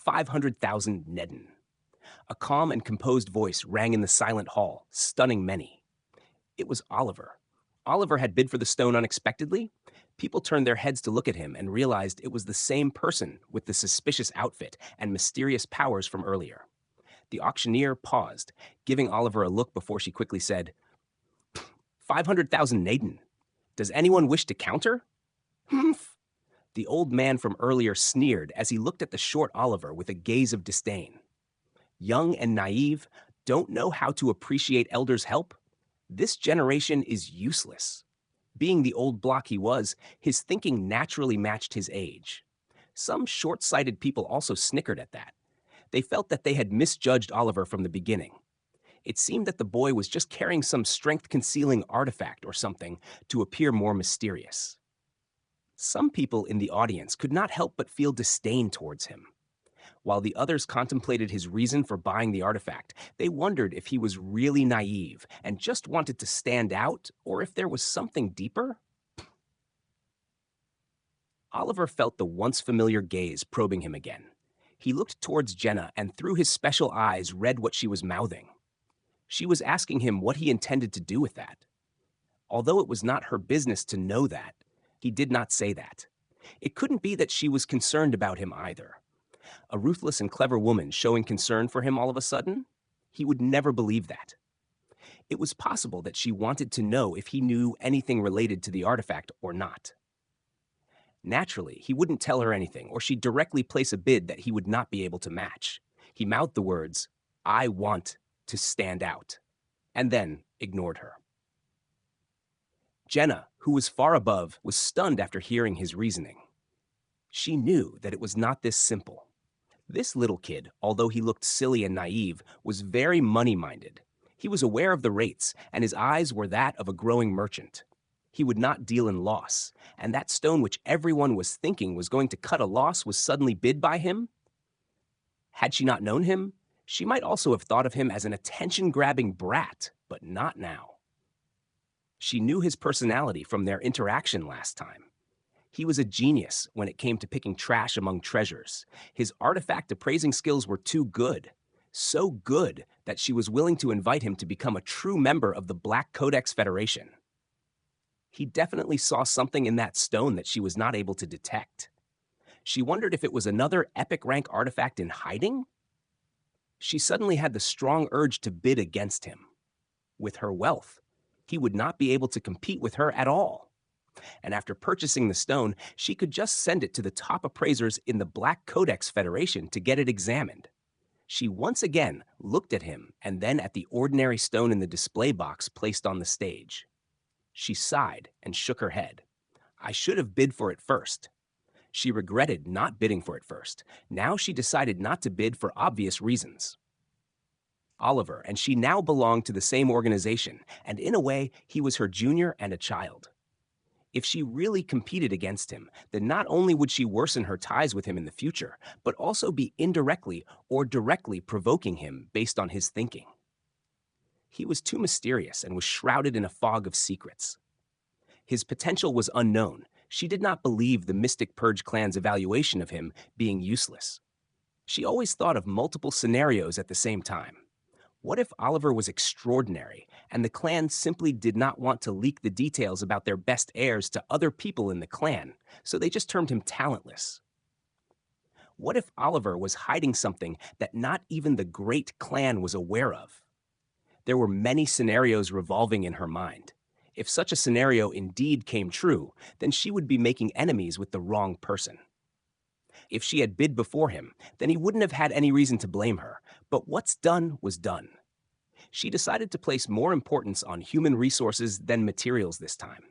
500,000 Neden. A calm and composed voice rang in the silent hall, stunning many. It was Oliver. Oliver had bid for the stone unexpectedly. People turned their heads to look at him and realized it was the same person with the suspicious outfit and mysterious powers from earlier. The auctioneer paused, giving Oliver a look before she quickly said, 500,000 Naden. Does anyone wish to counter? Humph. The old man from earlier sneered as he looked at the short Oliver with a gaze of disdain. Young and naive, don't know how to appreciate elders' help? This generation is useless. Being the old block he was, his thinking naturally matched his age. Some short-sighted people also snickered at that. They felt that they had misjudged Oliver from the beginning. It seemed that the boy was just carrying some strength-concealing artifact or something to appear more mysterious. Some people in the audience could not help but feel disdain towards him. While the others contemplated his reason for buying the artifact, they wondered if he was really naive and just wanted to stand out, or if there was something deeper. Oliver felt the once familiar gaze probing him again. He looked towards Jenna and through his special eyes read what she was mouthing. She was asking him what he intended to do with that. Although it was not her business to know that, he did not say that. It couldn't be that she was concerned about him either. A ruthless and clever woman showing concern for him all of a sudden? He would never believe that. It was possible that she wanted to know if he knew anything related to the artifact or not. Naturally, he wouldn't tell her anything, or she'd directly place a bid that he would not be able to match. He mouthed the words, "I want to stand out," and then ignored her. Jenna, who was far above, was stunned after hearing his reasoning. She knew that it was not this simple. This little kid, although he looked silly and naive, was very money-minded. He was aware of the rates, and his eyes were that of a growing merchant. He would not deal in loss, and that stone which everyone was thinking was going to cut a loss was suddenly bid by him? Had she not known him, she might also have thought of him as an attention-grabbing brat, but not now. She knew his personality from their interaction last time. He was a genius when it came to picking trash among treasures. His artifact appraising skills were too good. So good that she was willing to invite him to become a true member of the Black Codex Federation. He definitely saw something in that stone that she was not able to detect. She wondered if it was another epic rank artifact in hiding? She suddenly had the strong urge to bid against him. With her wealth, he would not be able to compete with her at all. And after purchasing the stone, she could just send it to the top appraisers in the Black Codex Federation to get it examined. She once again looked at him and then at the ordinary stone in the display box placed on the stage. She sighed and shook her head. I should have bid for it first. She regretted not bidding for it first. Now she decided not to bid for obvious reasons. Oliver and she now belonged to the same organization, and in a way, he was her junior and a child. If she really competed against him, then not only would she worsen her ties with him in the future, but also be indirectly or directly provoking him based on his thinking. He was too mysterious and was shrouded in a fog of secrets. His potential was unknown. She did not believe the Mystic Purge clan's evaluation of him being useless. She always thought of multiple scenarios at the same time. What if Oliver was extraordinary, and the clan simply did not want to leak the details about their best heirs to other people in the clan, so they just termed him talentless? What if Oliver was hiding something that not even the great clan was aware of? There were many scenarios revolving in her mind. If such a scenario indeed came true, then she would be making enemies with the wrong person. If she had bid before him, then he wouldn't have had any reason to blame her, but what's done was done. She decided to place more importance on human resources than materials this time.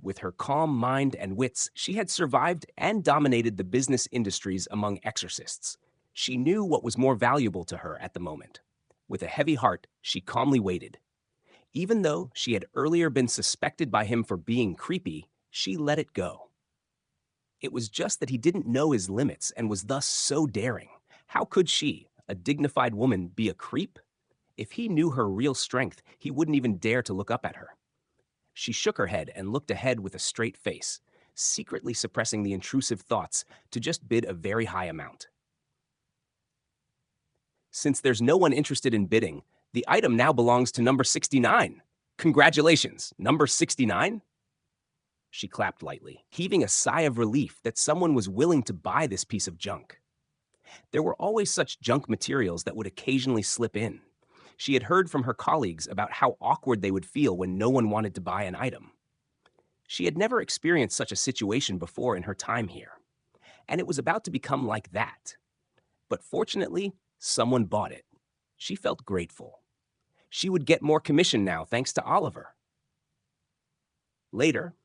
With her calm mind and wits, she had survived and dominated the business industries among exorcists. She knew what was more valuable to her at the moment. With a heavy heart, she calmly waited. Even though she had earlier been suspected by him for being creepy, she let it go. It was just that he didn't know his limits and was thus so daring. How could she, a dignified woman, be a creep? If he knew her real strength, he wouldn't even dare to look up at her. She shook her head and looked ahead with a straight face, secretly suppressing the intrusive thoughts to just bid a very high amount. Since there's no one interested in bidding, the item now belongs to number 69. Congratulations, number 69? She clapped lightly, heaving a sigh of relief that someone was willing to buy this piece of junk. There were always such junk materials that would occasionally slip in. She had heard from her colleagues about how awkward they would feel when no one wanted to buy an item. She had never experienced such a situation before in her time here, and it was about to become like that. But fortunately, someone bought it. She felt grateful. She would get more commission now thanks to Oliver. Later,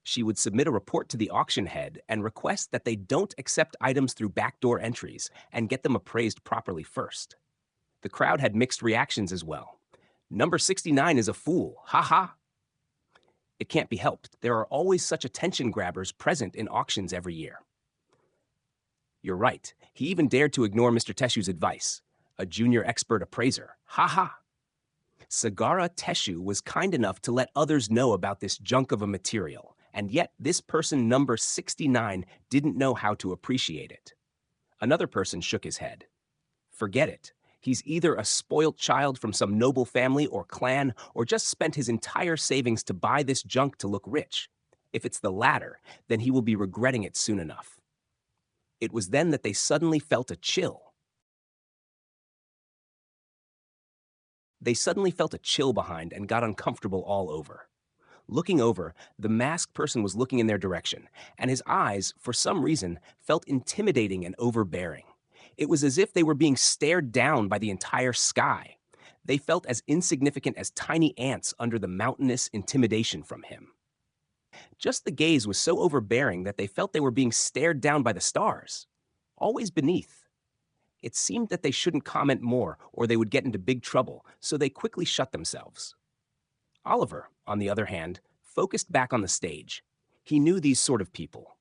she would submit a report to the auction head and request that they don't accept items through backdoor entries and get them appraised properly first. The crowd had mixed reactions as well. Number 69 is a fool, ha ha. It can't be helped. There are always such attention grabbers present in auctions every year. You're right. He even dared to ignore Mr. Teshu's advice. A junior expert appraiser, ha ha. Sagara Teshu was kind enough to let others know about this junk of a material, and yet this person number 69 didn't know how to appreciate it. Another person shook his head. Forget it. He's either a spoilt child from some noble family or clan, or just spent his entire savings to buy this junk to look rich. If it's the latter, then he will be regretting it soon enough. It was then that they suddenly felt a chill. They suddenly felt a chill behind and got uncomfortable all over. Looking over, the masked person was looking in their direction, and his eyes, for some reason, felt intimidating and overbearing. It was as if they were being stared down by the entire sky. They felt as insignificant as tiny ants under the mountainous intimidation from him. Just the gaze was so overbearing that they felt they were being stared down by the stars, always beneath. It seemed that they shouldn't comment more or they would get into big trouble, so they quickly shut themselves. Oliver, on the other hand, focused back on the stage. He knew these sort of people.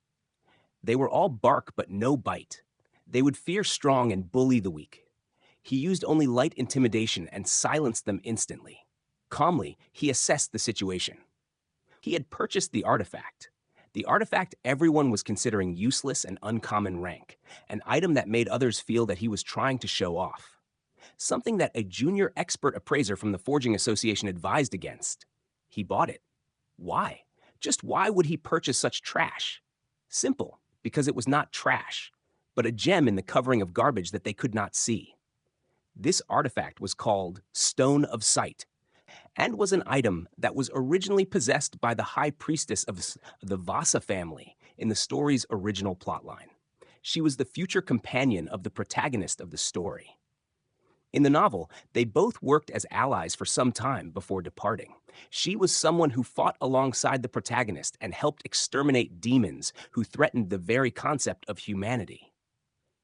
They were all bark but no bite. They would fear strong and bully the weak. He used only light intimidation and silenced them instantly. Calmly, he assessed the situation. He had purchased the artifact everyone was considering useless and uncommon rank, an item that made others feel that he was trying to show off. Something that a junior expert appraiser from the Forging Association advised against. He bought it. Why? Just why would he purchase such trash? Simple, because it was not trash, but a gem in the covering of garbage that they could not see. This artifact was called Stone of Sight, and was an item that was originally possessed by the high priestess of the Vasa family in the story's original plotline. She was the future companion of the protagonist of the story. In the novel, they both worked as allies for some time before departing. She was someone who fought alongside the protagonist and helped exterminate demons who threatened the very concept of humanity.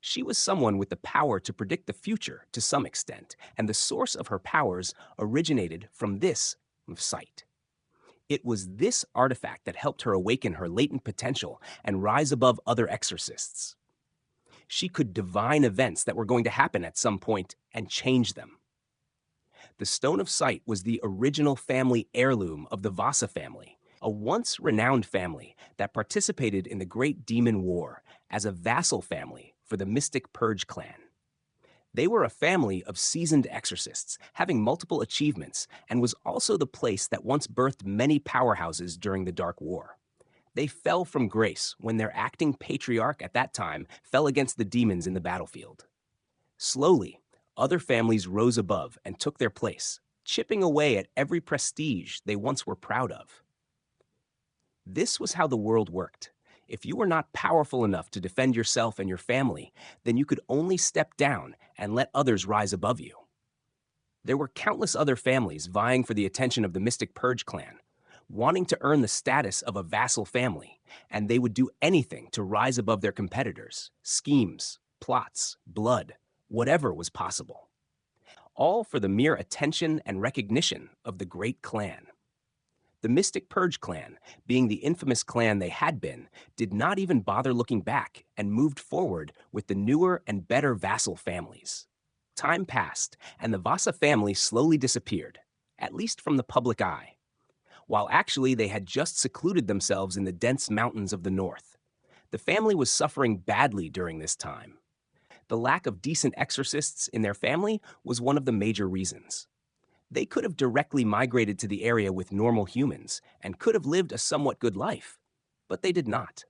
She was someone with the power to predict the future to some extent, and the source of her powers originated from this sight. It was this artifact that helped her awaken her latent potential and rise above other exorcists. She could divine events that were going to happen at some point and change them. The Stone of Sight was the original family heirloom of the Vasa family, a once renowned family that participated in the Great Demon War as a vassal family for the Mystic Purge clan. They were a family of seasoned exorcists, having multiple achievements, and was also the place that once birthed many powerhouses during the Dark War. They fell from grace when their acting patriarch at that time fell against the demons in the battlefield. Slowly, other families rose above and took their place, chipping away at every prestige they once were proud of. This was how the world worked. If you were not powerful enough to defend yourself and your family, then you could only step down and let others rise above you. There were countless other families vying for the attention of the Mystic Purge clan, wanting to earn the status of a vassal family, and they would do anything to rise above their competitors, schemes, plots, blood, whatever was possible. All for the mere attention and recognition of the great clan. The Mystic Purge clan, being the infamous clan they had been, did not even bother looking back and moved forward with the newer and better vassal families. Time passed, and the Vasa family slowly disappeared, at least from the public eye, while actually they had just secluded themselves in the dense mountains of the north. The family was suffering badly during this time. The lack of decent exorcists in their family was one of the major reasons. They could have directly migrated to the area with normal humans and could have lived a somewhat good life, but they did not.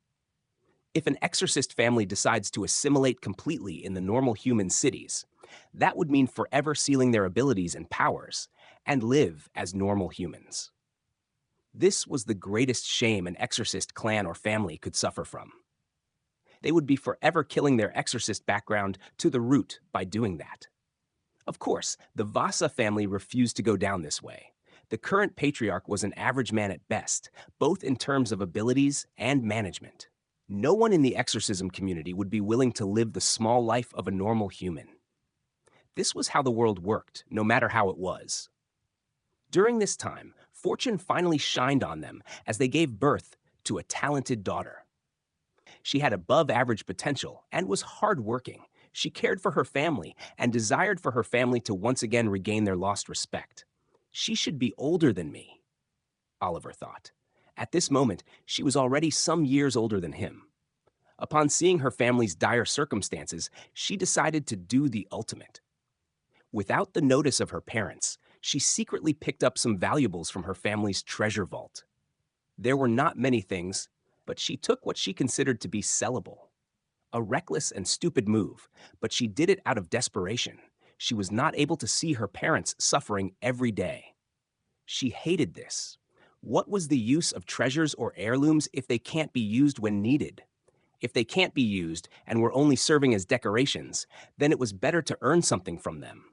If an exorcist family decides to assimilate completely in the normal human cities, that would mean forever sealing their abilities and powers and live as normal humans. This was the greatest shame an exorcist clan or family could suffer from. They would be forever killing their exorcist background to the root by doing that. Of course, the Vasa family refused to go down this way. The current patriarch was an average man at best, both in terms of abilities and management. No one in the exorcism community would be willing to live the small life of a normal human. This was how the world worked, no matter how it was. During this time, fortune finally shined on them as they gave birth to a talented daughter. She had above-average potential and was hardworking. She cared for her family and desired for her family to once again regain their lost respect. She should be older than me, Oliver thought. At this moment, she was already some years older than him. Upon seeing her family's dire circumstances, she decided to do the ultimate. Without the notice of her parents, she secretly picked up some valuables from her family's treasure vault. There were not many things, but she took what she considered to be sellable. A reckless and stupid move, but she did it out of desperation. She was not able to see her parents suffering every day. She hated this. What was the use of treasures or heirlooms if they can't be used when needed? If they can't be used and were only serving as decorations, then it was better to earn something from them.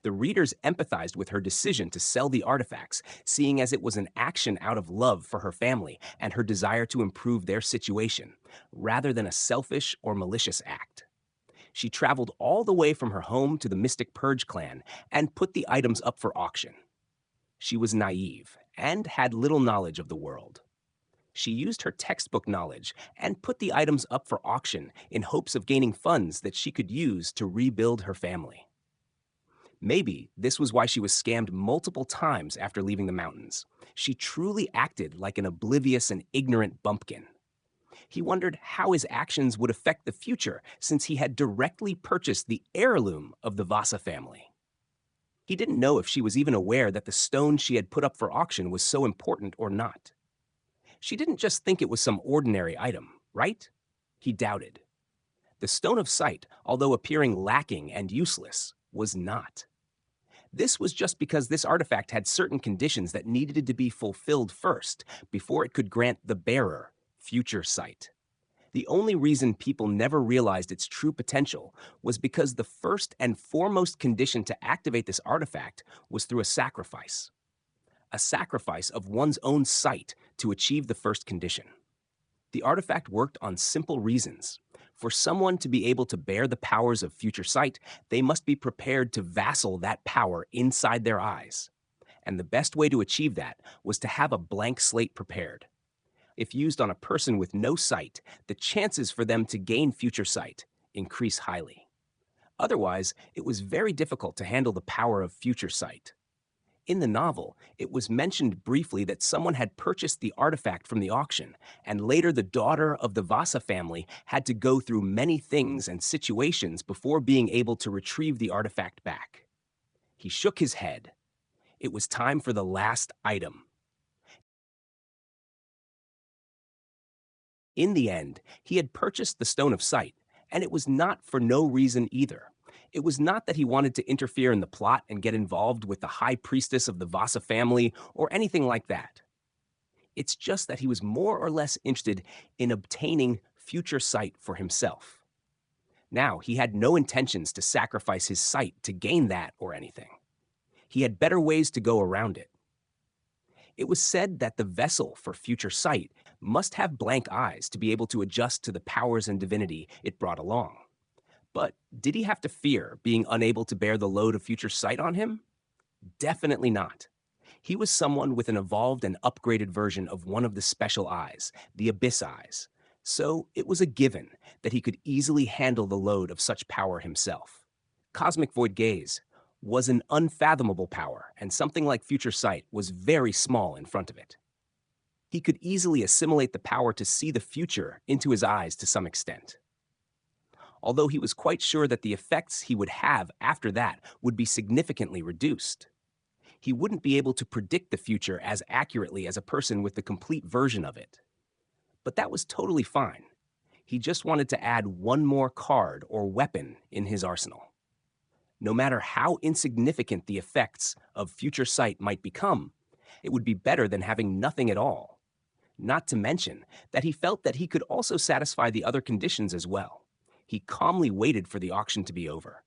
The readers empathized with her decision to sell the artifacts, seeing as it was an action out of love for her family and her desire to improve their situation, rather than a selfish or malicious act. She traveled all the way from her home to the Mystic Purge clan and put the items up for auction. She was naive and had little knowledge of the world. She used her textbook knowledge and put the items up for auction in hopes of gaining funds that she could use to rebuild her family. Maybe this was why she was scammed multiple times after leaving the mountains. She truly acted like an oblivious and ignorant bumpkin. He wondered how his actions would affect the future since he had directly purchased the heirloom of the Vasa family. He didn't know if she was even aware that the stone she had put up for auction was so important or not. She didn't just think it was some ordinary item, right? He doubted. The Stone of Sight, although appearing lacking and useless, was not. This was just because this artifact had certain conditions that needed to be fulfilled first before it could grant the bearer future sight. The only reason people never realized its true potential was because the first and foremost condition to activate this artifact was through a sacrifice of one's own sight to achieve the first condition. The artifact worked on simple reasons. For someone to be able to bear the powers of future sight, they must be prepared to vassal that power inside their eyes. And the best way to achieve that was to have a blank slate prepared. If used on a person with no sight, the chances for them to gain future sight increase highly. Otherwise, it was very difficult to handle the power of future sight. In the novel, it was mentioned briefly that someone had purchased the artifact from the auction, and later the daughter of the Vasa family had to go through many things and situations before being able to retrieve the artifact back. He shook his head. It was time for the last item. In the end, he had purchased the Stone of Sight, and it was not for no reason either. It was not that he wanted to interfere in the plot and get involved with the high priestess of the Vasa family or anything like that. It's just that he was more or less interested in obtaining future sight for himself. Now, he had no intentions to sacrifice his sight to gain that or anything. He had better ways to go around it. It was said that the vessel for future sight must have blank eyes to be able to adjust to the powers and divinity it brought along. But did he have to fear being unable to bear the load of future sight on him? Definitely not. He was someone with an evolved and upgraded version of one of the special eyes, the abyss eyes. So it was a given that he could easily handle the load of such power himself. Cosmic void gaze was an unfathomable power, and something like future sight was very small in front of it. He could easily assimilate the power to see the future into his eyes to some extent. although he was quite sure that the effects he would have after that would be significantly reduced. He wouldn't be able to predict the future as accurately as a person with the complete version of it. But that was totally fine. He just wanted to add one more card or weapon in his arsenal. No matter how insignificant the effects of future sight might become, it would be better than having nothing at all. Not to mention that he felt that he could also satisfy the other conditions as well. He calmly waited for the auction to be over.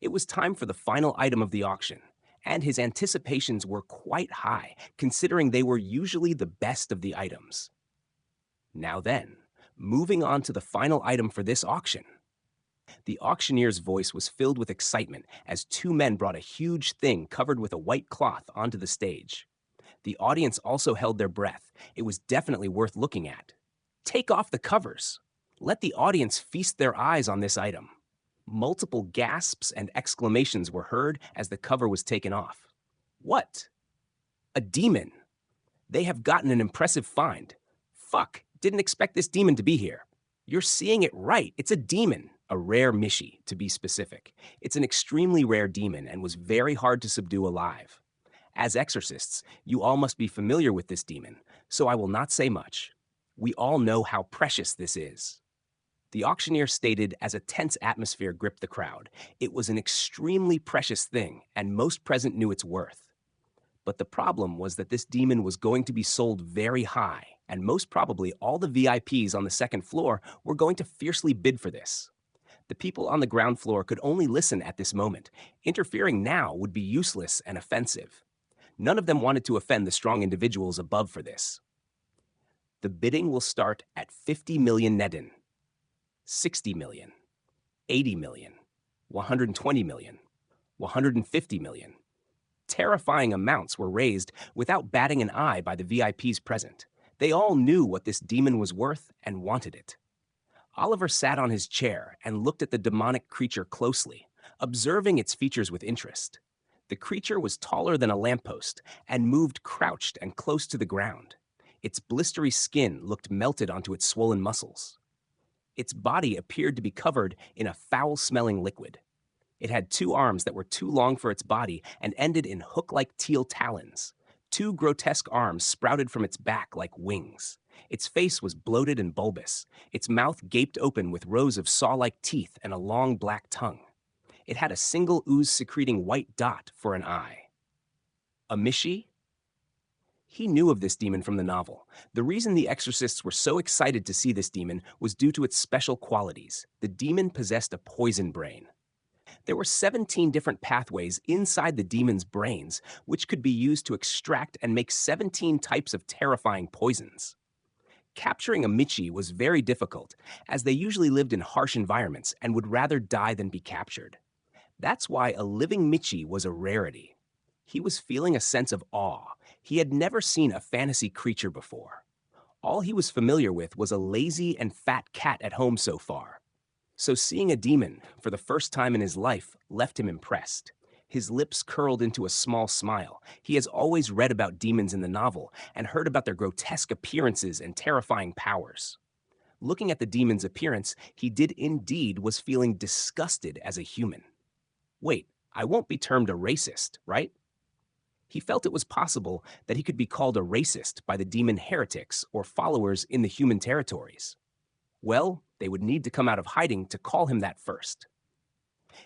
It was time for the final item of the auction, and his anticipations were quite high, considering they were usually the best of the items. Now then, moving on to the final item for this auction. The auctioneer's voice was filled with excitement as two men brought a huge thing covered with a white cloth onto the stage. The audience also held their breath. It was definitely worth looking at. Take off the covers. Let the audience feast their eyes on this item. Multiple gasps and exclamations were heard as the cover was taken off. What? A demon. They have gotten an impressive find. Fuck, didn't expect this demon to be here. You're seeing it right, it's a demon. A rare mishi, to be specific. It's an extremely rare demon and was very hard to subdue alive. As exorcists, you all must be familiar with this demon, so I will not say much. We all know how precious this is. The auctioneer stated as a tense atmosphere gripped the crowd. It was an extremely precious thing, and most present knew its worth. But the problem was that this demon was going to be sold very high, and most probably all the VIPs on the second floor were going to fiercely bid for this. The people on the ground floor could only listen at this moment. Interfering now would be useless and offensive. None of them wanted to offend the strong individuals above for this. The bidding will start at 50 million nedin, 60 million, 80 million, 120 million, 150 million. Terrifying amounts were raised without batting an eye by the VIPs present. They all knew what this demon was worth and wanted it. Oliver sat on his chair and looked at the demonic creature closely, observing its features with interest. The creature was taller than a lamppost and moved crouched and close to the ground. Its blistery skin looked melted onto its swollen muscles. Its body appeared to be covered in a foul-smelling liquid. It had two arms that were too long for its body and ended in hook-like teal talons. Two grotesque arms sprouted from its back like wings. Its face was bloated and bulbous. Its mouth gaped open with rows of saw-like teeth and a long black tongue. It had a single ooze-secreting white dot for an eye. A mishi? He knew of this demon from the novel. The reason the exorcists were so excited to see this demon was due to its special qualities. The demon possessed a poison brain. There were 17 different pathways inside the demon's brains, which could be used to extract and make 17 types of terrifying poisons. Capturing a michi was very difficult, as they usually lived in harsh environments and would rather die than be captured. That's why a living michi was a rarity. He was feeling a sense of awe. He had never seen a fantasy creature before. All he was familiar with was a lazy and fat cat at home so far. So seeing a demon for the first time in his life left him impressed. His lips curled into a small smile. He has always read about demons in the novel and heard about their grotesque appearances and terrifying powers. Looking at the demon's appearance, he did indeed was feeling disgusted as a human. Wait, I won't be termed a racist, right? He felt it was possible that he could be called a racist by the demon heretics or followers in the human territories. Well, they would need to come out of hiding to call him that first.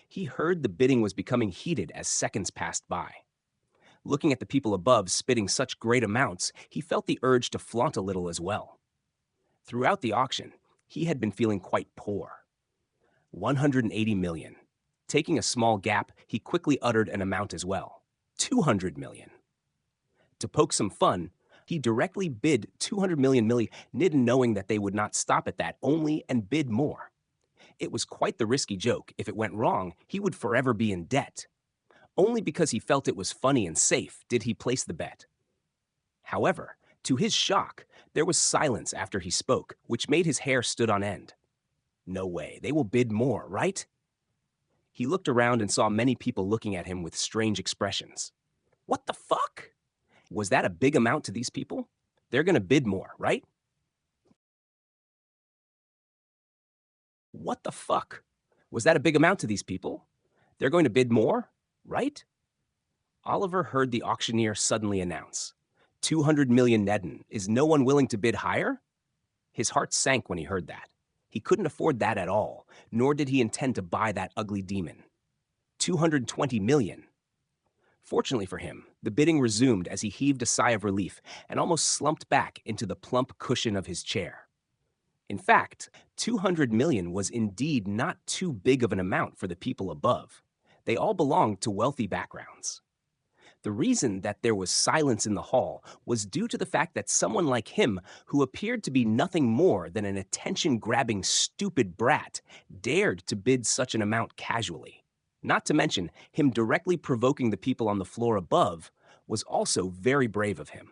He heard the bidding was becoming heated as seconds passed by. Looking at the people above spitting such great amounts, he felt the urge to flaunt a little as well. Throughout the auction, he had been feeling quite poor. 180 million. Taking a small gap, he quickly uttered an amount as well. 200 million. To poke some fun, he directly bid 200 million knowing that they would not stop at that only and bid more. It was quite the risky joke. If it went wrong, he would forever be in debt. Only because he felt it was funny and safe did he place the bet. However, to his shock, there was silence after he spoke, which made his hair stood on end. No way, they will bid more, right? He looked around and saw many people looking at him with strange expressions. What the fuck? Was that a big amount to these people? They're gonna bid more, right? What the fuck? Was that a big amount to these people? They're going to bid more, right? Oliver heard the auctioneer suddenly announce, 200 million Neden. Is no one willing to bid higher? His heart sank when he heard that. He couldn't afford that at all, nor did he intend to buy that ugly demon. 220 million. Fortunately for him, the bidding resumed as he heaved a sigh of relief and almost slumped back into the plump cushion of his chair. In fact, 200 million was indeed not too big of an amount for the people above. They all belonged to wealthy backgrounds. The reason that there was silence in the hall was due to the fact that someone like him, who appeared to be nothing more than an attention-grabbing stupid brat, dared to bid such an amount casually. Not to mention, him directly provoking the people on the floor above was also very brave of him.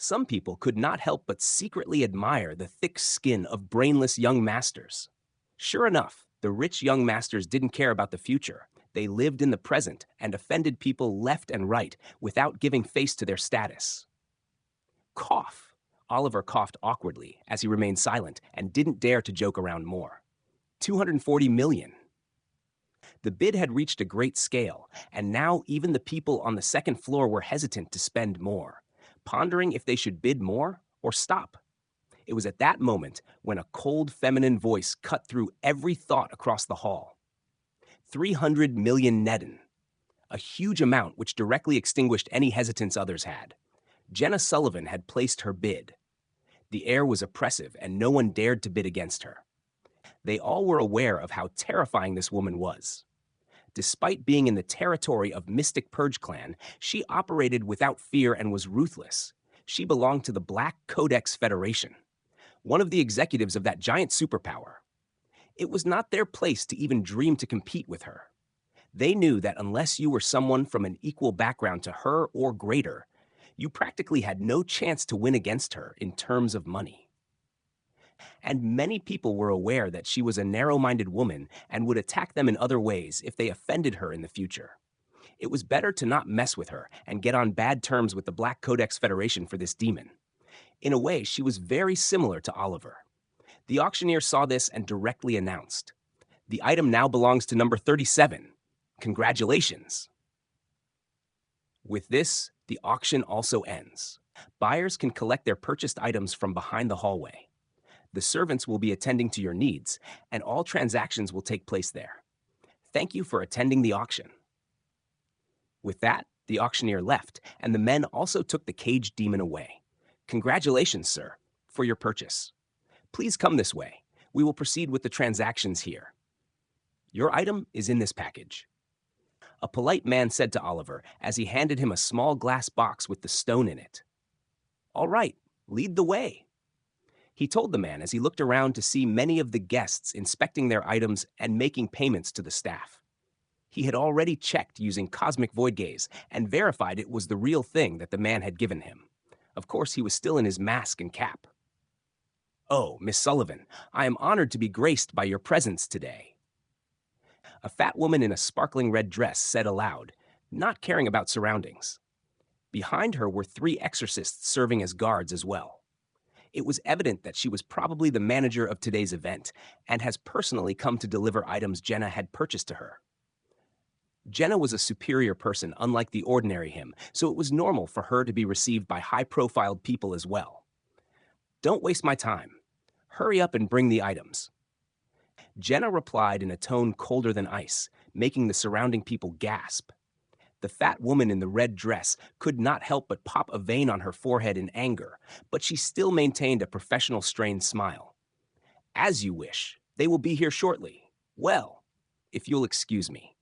Some people could not help but secretly admire the thick skin of brainless young masters. Sure enough, the rich young masters didn't care about the future. They lived in the present and offended people left and right without giving face to their status. Cough. Oliver coughed awkwardly as he remained silent and didn't dare to joke around more. 240 million. The bid had reached a great scale, and now even the people on the second floor were hesitant to spend more, pondering if they should bid more or stop. It was at that moment when a cold feminine voice cut through every thought across the hall. 300 million Neden, a huge amount which directly extinguished any hesitance others had. Jenna Sullivan had placed her bid. The air was oppressive and no one dared to bid against her. They all were aware of how terrifying this woman was. Despite being in the territory of Mystic Purge Clan, she operated without fear and was ruthless. She belonged to the Black Codex Federation, one of the executives of that giant superpower. It was not their place to even dream to compete with her. They knew that unless you were someone from an equal background to her or greater, you practically had no chance to win against her in terms of money. And many people were aware that she was a narrow-minded woman and would attack them in other ways if they offended her in the future. It was better to not mess with her and get on bad terms with the Black Codex Federation for this demon. In a way, she was very similar to Oliver. The auctioneer saw this and directly announced, "The item now belongs to number 37. Congratulations." With this, the auction also ends. Buyers can collect their purchased items from behind the hallway. The servants will be attending to your needs, and all transactions will take place there. Thank you for attending the auction. With that, the auctioneer left, and the men also took the caged demon away. Congratulations, sir, for your purchase. Please come this way. We will proceed with the transactions here. Your item is in this package. A polite man said to Oliver as he handed him a small glass box with the stone in it. All right, lead the way. He told the man as he looked around to see many of the guests inspecting their items and making payments to the staff. He had already checked using cosmic void gaze and verified it was the real thing that the man had given him. Of course, he was still in his mask and cap. Oh, Miss Sullivan, I am honored to be graced by your presence today. A fat woman in a sparkling red dress said aloud, not caring about surroundings. Behind her were 3 exorcists serving as guards as well. It was evident that she was probably the manager of today's event and has personally come to deliver items Jenna had purchased to her. Jenna was a superior person, unlike the ordinary him, so it was normal for her to be received by high-profiled people as well. Don't waste my time. Hurry up and bring the items. Jenna replied in a tone colder than ice, making the surrounding people gasp. The fat woman in the red dress could not help but pop a vein on her forehead in anger, but she still maintained a professional strained smile. As you wish. They will be here shortly. Well, if you'll excuse me.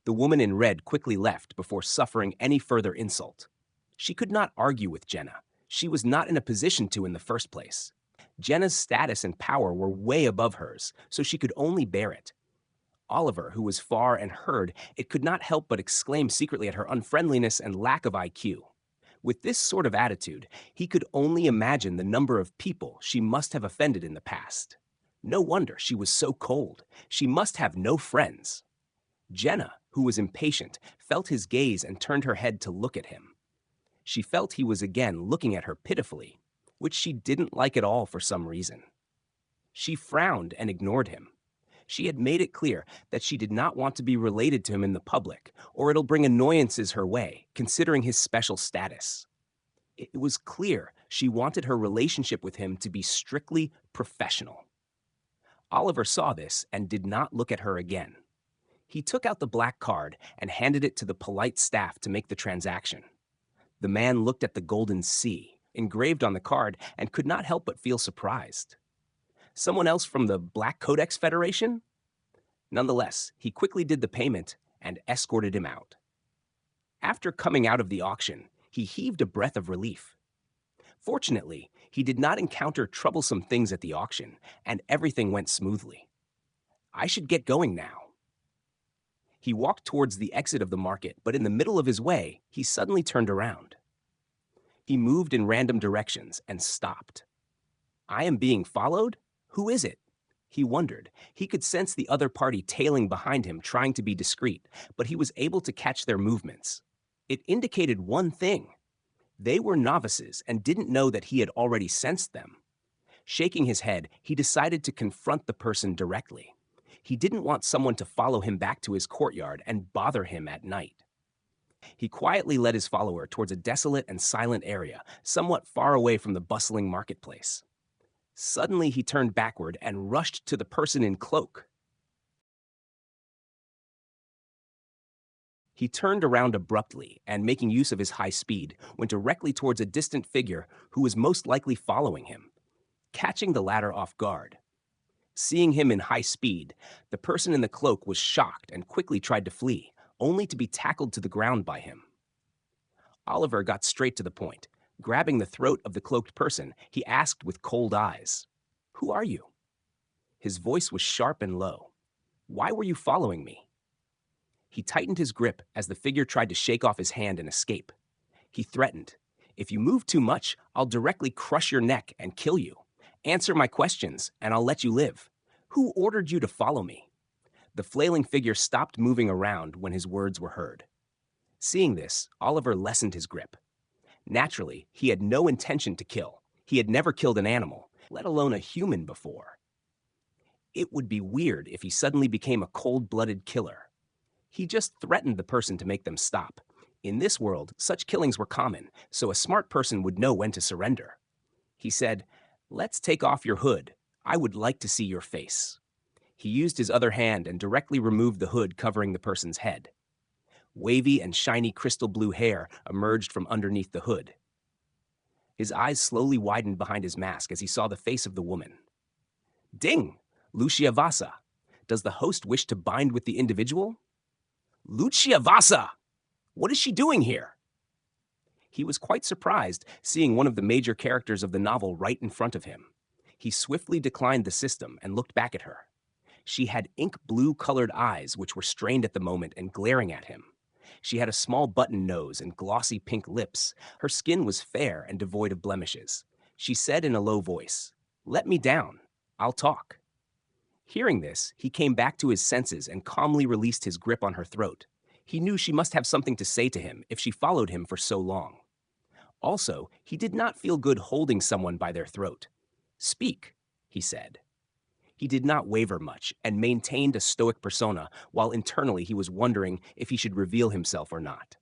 The woman in red quickly left before suffering any further insult. She could not argue with Jenna. She was not in a position to in the first place. Jenna's status and power were way above hers, so she could only bear it. Oliver, who was far and heard, it could not help but exclaim secretly at her unfriendliness and lack of IQ. With this sort of attitude, he could only imagine the number of people she must have offended in the past. No wonder she was so cold. She must have no friends. Jenna, who was impatient, felt his gaze and turned her head to look at him. She felt he was again looking at her pitifully, which she didn't like at all for some reason. She frowned and ignored him. She had made it clear that she did not want to be related to him in the public, or it'll bring annoyances her way, considering his special status. It was clear she wanted her relationship with him to be strictly professional. Oliver saw this and did not look at her again. He took out the black card and handed it to the polite staff to make the transaction. The man looked at the golden C engraved on the card and could not help but feel surprised. Someone else from the Black Codex Federation? Nonetheless, he quickly did the payment and escorted him out. After coming out of the auction, he heaved a breath of relief. Fortunately, he did not encounter troublesome things at the auction, and everything went smoothly. I should get going now. He walked towards the exit of the market, but in the middle of his way, he suddenly turned around. He moved in random directions and stopped. I am being followed? Who is it? He wondered. He could sense the other party tailing behind him, trying to be discreet, but he was able to catch their movements. It indicated one thing. They were novices and didn't know that he had already sensed them. Shaking his head, he decided to confront the person directly. He didn't want someone to follow him back to his courtyard and bother him at night. He quietly led his follower towards a desolate and silent area, somewhat far away from the bustling marketplace. Suddenly, he turned backward and rushed to the person in cloak. He turned around abruptly and, making use of his high speed, went directly towards a distant figure who was most likely following him, catching the latter off guard. Seeing him in high speed, the person in the cloak was shocked and quickly tried to flee, only to be tackled to the ground by him. Oliver got straight to the point. Grabbing the throat of the cloaked person, he asked with cold eyes, "Who are you?" His voice was sharp and low. "Why were you following me?" He tightened his grip as the figure tried to shake off his hand and escape. He threatened, "If you move too much, I'll directly crush your neck and kill you. Answer my questions, and I'll let you live. Who ordered you to follow me?" The flailing figure stopped moving around when his words were heard. Seeing this, Oliver lessened his grip. Naturally, he had no intention to kill. He had never killed an animal, let alone a human before. It would be weird if he suddenly became a cold-blooded killer. He just threatened the person to make them stop. In this world, such killings were common, so a smart person would know when to surrender. He said, "Let's take off your hood. I would like to see your face." He used his other hand and directly removed the hood covering the person's head. Wavy and shiny crystal blue hair emerged from underneath the hood. His eyes slowly widened behind his mask as he saw the face of the woman. Ding! Lucia Vasa. Does the host wish to bind with the individual? Lucia Vasa! What is she doing here? He was quite surprised seeing one of the major characters of the novel right in front of him. He swiftly declined the system and looked back at her. She had ink blue-colored eyes which were strained at the moment and glaring at him. She had a small button nose and glossy pink lips. Her skin was fair and devoid of blemishes. She said in a low voice, "Let me down. I'll talk." Hearing this, he came back to his senses and calmly released his grip on her throat. He knew she must have something to say to him if she followed him for so long. Also, he did not feel good holding someone by their throat. "Speak," he said. He did not waver much and maintained a stoic persona, while internally he was wondering if he should reveal himself or not.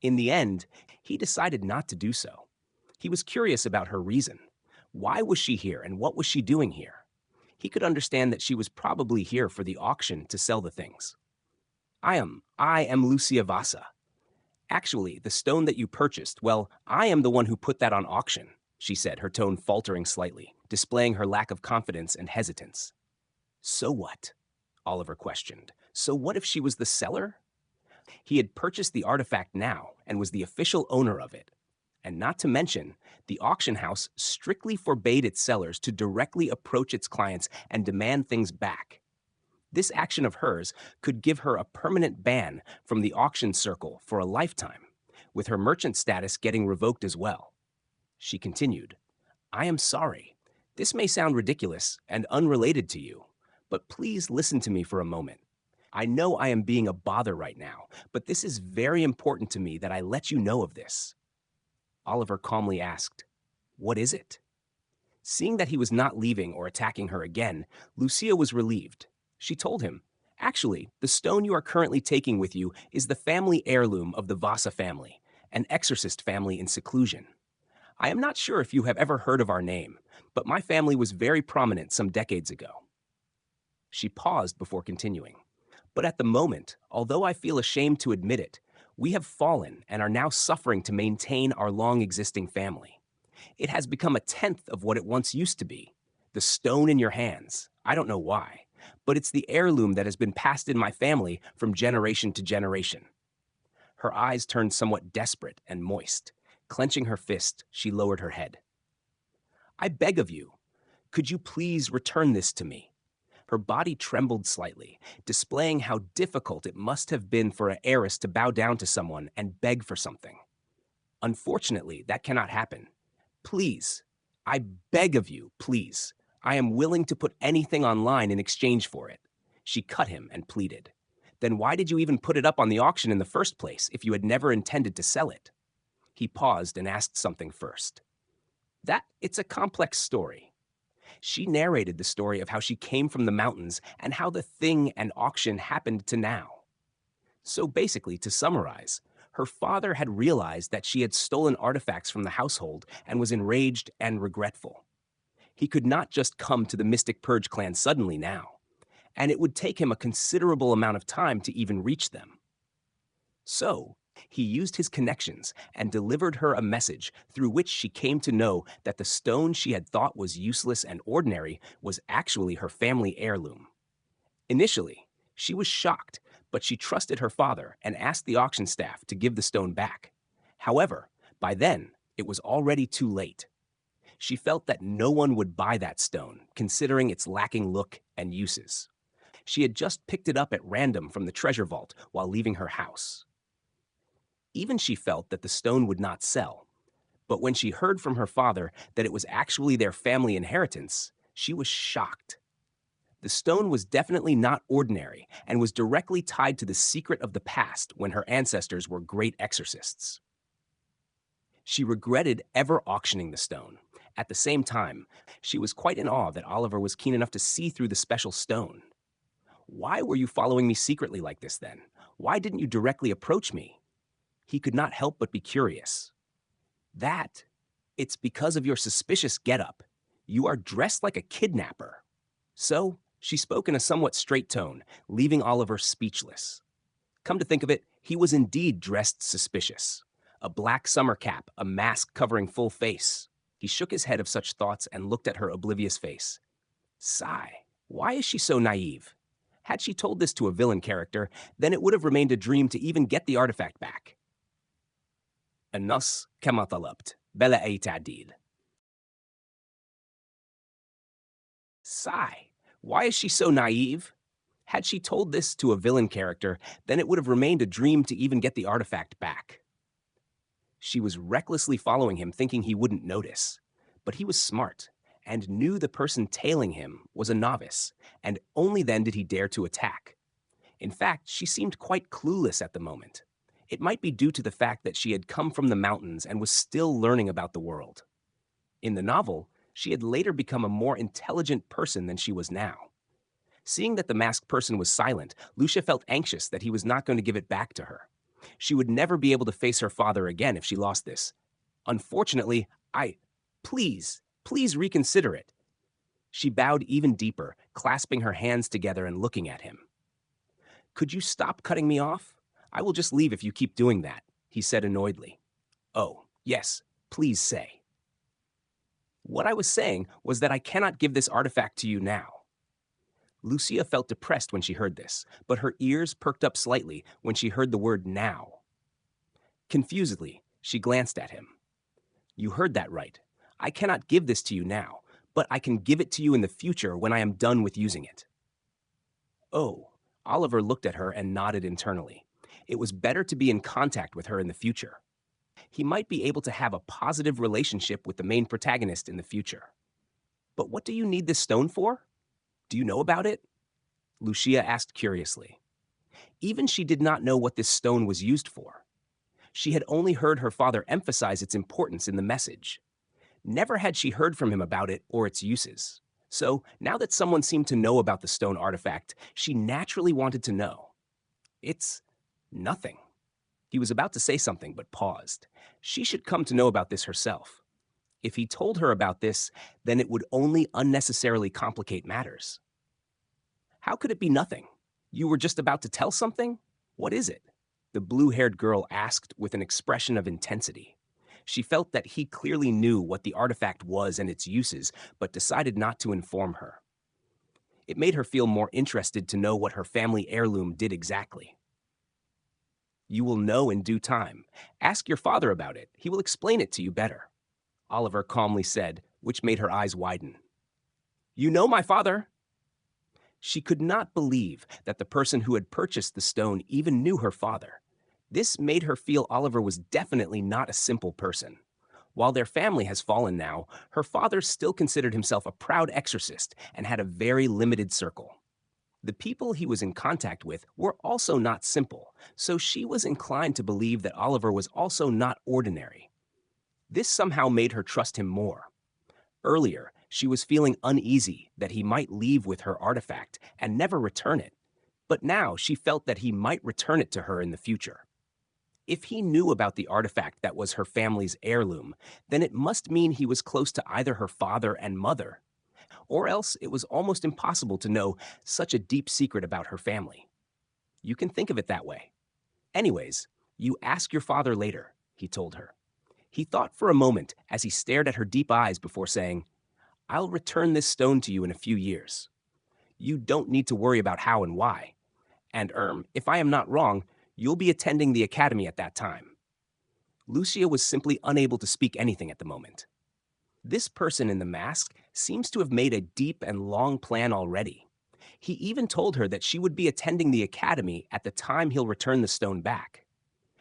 In the end, he decided not to do so. He was curious about her reason. Why was she here and what was she doing here? He could understand that she was probably here for the auction to sell the things. I am Lucia Vasa. Actually, the stone that you purchased, well, I am the one who put that on auction," she said, her tone faltering slightly, displaying her lack of confidence and hesitance. So what? Oliver questioned. So what if she was the seller? He had purchased the artifact now and was the official owner of it. And not to mention, the auction house strictly forbade its sellers to directly approach its clients and demand things back. This action of hers could give her a permanent ban from the auction circle for a lifetime, with her merchant status getting revoked as well. She continued, "I am sorry. This may sound ridiculous and unrelated to you, but please listen to me for a moment. I know I am being a bother right now, but this is very important to me that I let you know of this." Oliver calmly asked, "What is it?" Seeing that he was not leaving or attacking her again, Lucia was relieved. She told him, "Actually, the stone you are currently taking with you is the family heirloom of the Vasa family, an exorcist family in seclusion. I am not sure if you have ever heard of our name, but my family was very prominent some decades ago." She paused before continuing. "But at the moment, although I feel ashamed to admit it, we have fallen and are now suffering to maintain our long existing family. It has become a tenth of what it once used to be. The stone in your hands, I don't know why, but it's the heirloom that has been passed in my family from generation to generation." Her eyes turned somewhat desperate and moist. Clenching her fist, she lowered her head. "I beg of you, could you please return this to me?" Her body trembled slightly, displaying how difficult it must have been for an heiress to bow down to someone and beg for something. "Unfortunately, that cannot happen. Please, I beg of you, please. I am willing to put anything online in exchange for it." She cut him and pleaded. "Then why did you even put it up on the auction in the first place if you had never intended to sell it?" He paused and asked something first. It's a complex story." She narrated the story of how she came from the mountains and how the thing and auction happened to now. So basically, to summarize, her father had realized that she had stolen artifacts from the household and was enraged and regretful. He could not just come to the Mystic Purge clan suddenly now, and it would take him a considerable amount of time to even reach them. So, he used his connections and delivered her a message through which she came to know that the stone she had thought was useless and ordinary was actually her family heirloom. Initially, she was shocked, but she trusted her father and asked the auction staff to give the stone back. However, by then, it was already too late. She felt that no one would buy that stone, considering its lacking look and uses. She had just picked it up at random from the treasure vault while leaving her house. Even she felt that the stone would not sell. But when she heard from her father that it was actually their family inheritance, she was shocked. The stone was definitely not ordinary and was directly tied to the secret of the past when her ancestors were great exorcists. She regretted ever auctioning the stone. At the same time, she was quite in awe that Oliver was keen enough to see through the special stone. "Why were you following me secretly like this then? Why didn't you directly approach me?" He could not help but be curious. It's because of your suspicious getup. You are dressed like a kidnapper." So, she spoke in a somewhat straight tone, leaving Oliver speechless. Come to think of it, he was indeed dressed suspicious. A black summer cap, a mask covering full face. He shook his head of such thoughts and looked at her oblivious face. Sigh, why is she so naive? Had she told this to a villain character, then it would have remained a dream to even get the artifact back. النص كما طلبت بلا أي تعديل. Sigh, why is she so naive? Had she told this to a villain character, then it would have remained a dream to even get the artifact back. She was recklessly following him, thinking he wouldn't notice. But he was smart, and knew the person tailing him was a novice, and only then did he dare to attack. In fact, she seemed quite clueless at the moment. It might be due to the fact that she had come from the mountains and was still learning about the world. In the novel, she had later become a more intelligent person than she was now. Seeing that the masked person was silent, Lucia felt anxious that he was not going to give it back to her. She would never be able to face her father again if she lost this. Unfortunately, Please reconsider it. She bowed even deeper, clasping her hands together and looking at him. Could you stop cutting me off? I will just leave if you keep doing that, he said annoyedly. Oh, yes, please say. What I was saying was that I cannot give this artifact to you now. Lucia felt depressed when she heard this, but her ears perked up slightly when she heard the word now. Confusedly, she glanced at him. You heard that right. I cannot give this to you now, but I can give it to you in the future when I am done with using it. Oh, Oliver looked at her and nodded internally. It was better to be in contact with her in the future. He might be able to have a positive relationship with the main protagonist in the future. But what do you need this stone for? Do you know about it? Lucia asked curiously. Even she did not know what this stone was used for. She had only heard her father emphasize its importance in the message. Never had she heard from him about it or its uses. So now that someone seemed to know about the stone artifact, she naturally wanted to know. It's nothing. He was about to say something, but paused. She should come to know about this herself. If he told her about this, then it would only unnecessarily complicate matters. How could it be nothing? You were just about to tell something? What is it? The blue-haired girl asked with an expression of intensity. She felt that he clearly knew what the artifact was and its uses, but decided not to inform her. It made her feel more interested to know what her family heirloom did exactly. You will know in due time. Ask your father about it. He will explain it to you better, Oliver calmly said, which made her eyes widen. You know my father. She could not believe that the person who had purchased the stone even knew her father. This made her feel Oliver was definitely not a simple person. While their family has fallen now, her father still considered himself a proud exorcist and had a very limited circle. The people he was in contact with were also not simple, so she was inclined to believe that Oliver was also not ordinary. This somehow made her trust him more. Earlier, she was feeling uneasy that he might leave with her artifact and never return it, but now she felt that he might return it to her in the future. If he knew about the artifact that was her family's heirloom, then it must mean he was close to either her father and mother, or else it was almost impossible to know such a deep secret about her family. You can think of it that way. Anyways, you ask your father later, he told her. He thought for a moment as he stared at her deep eyes before saying, I'll return this stone to you in a few years. You don't need to worry about how and why. And, if I am not wrong, you'll be attending the academy at that time. Lucia was simply unable to speak anything at the moment. This person in the mask seems to have made a deep and long plan already. He even told her that she would be attending the academy at the time he'll return the stone back.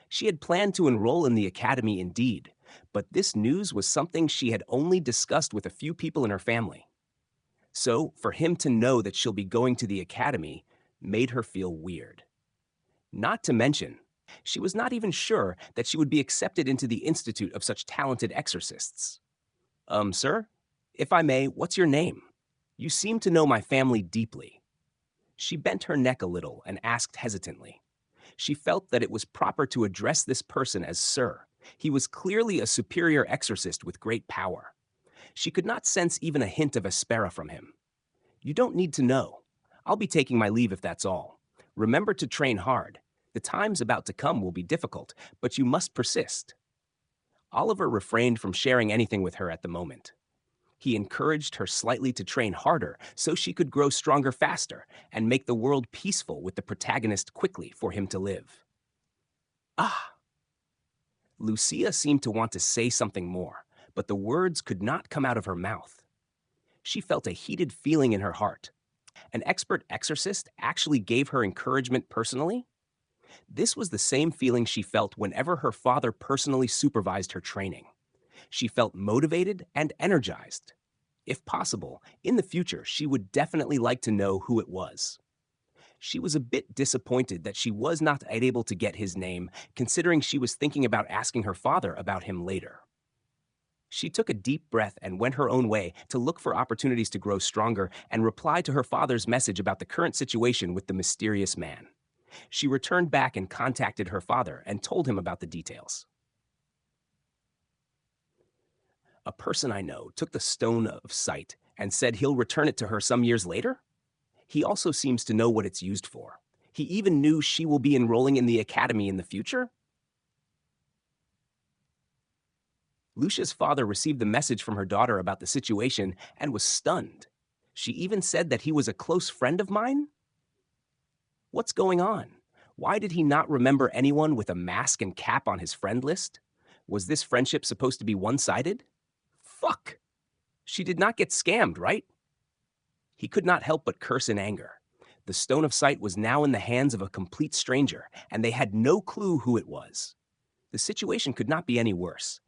She had planned to enroll in the academy indeed, but this news was something she had only discussed with a few people in her family. So, for him to know that she'll be going to the academy made her feel weird. Not to mention, she was not even sure that she would be accepted into the institute of such talented exorcists. Sir? If I may, what's your name? You seem to know my family deeply. She bent her neck a little and asked hesitantly. She felt that it was proper to address this person as Sir. He was clearly a superior exorcist with great power. She could not sense even a hint of aspera from him. You don't need to know. I'll be taking my leave if that's all. Remember to train hard. The times about to come will be difficult, but you must persist. Oliver refrained from sharing anything with her at the moment. He encouraged her slightly to train harder so she could grow stronger faster and make the world peaceful with the protagonist quickly for him to live. Ah! Lucia seemed to want to say something more, but the words could not come out of her mouth. She felt a heated feeling in her heart. An expert exorcist actually gave her encouragement personally? This was the same feeling she felt whenever her father personally supervised her training. She felt motivated and energized. If possible, in the future, she would definitely like to know who it was. She was a bit disappointed that she was not able to get his name, considering she was thinking about asking her father about him later. She took a deep breath and went her own way to look for opportunities to grow stronger and reply to her father's message about the current situation with the mysterious man. She returned back and contacted her father and told him about the details. A person I know took the stone of sight and said he'll return it to her some years later? He also seems to know what it's used for. He even knew she will be enrolling in the academy in the future? Lucia's father received the message from her daughter about the situation and was stunned. She even said that he was a close friend of mine? What's going on? Why did he not remember anyone with a mask and cap on his friend list? Was this friendship supposed to be one-sided? Fuck! She did not get scammed, right? He could not help but curse in anger. The stone of sight was now in the hands of a complete stranger, and they had no clue who it was. The situation could not be any worse.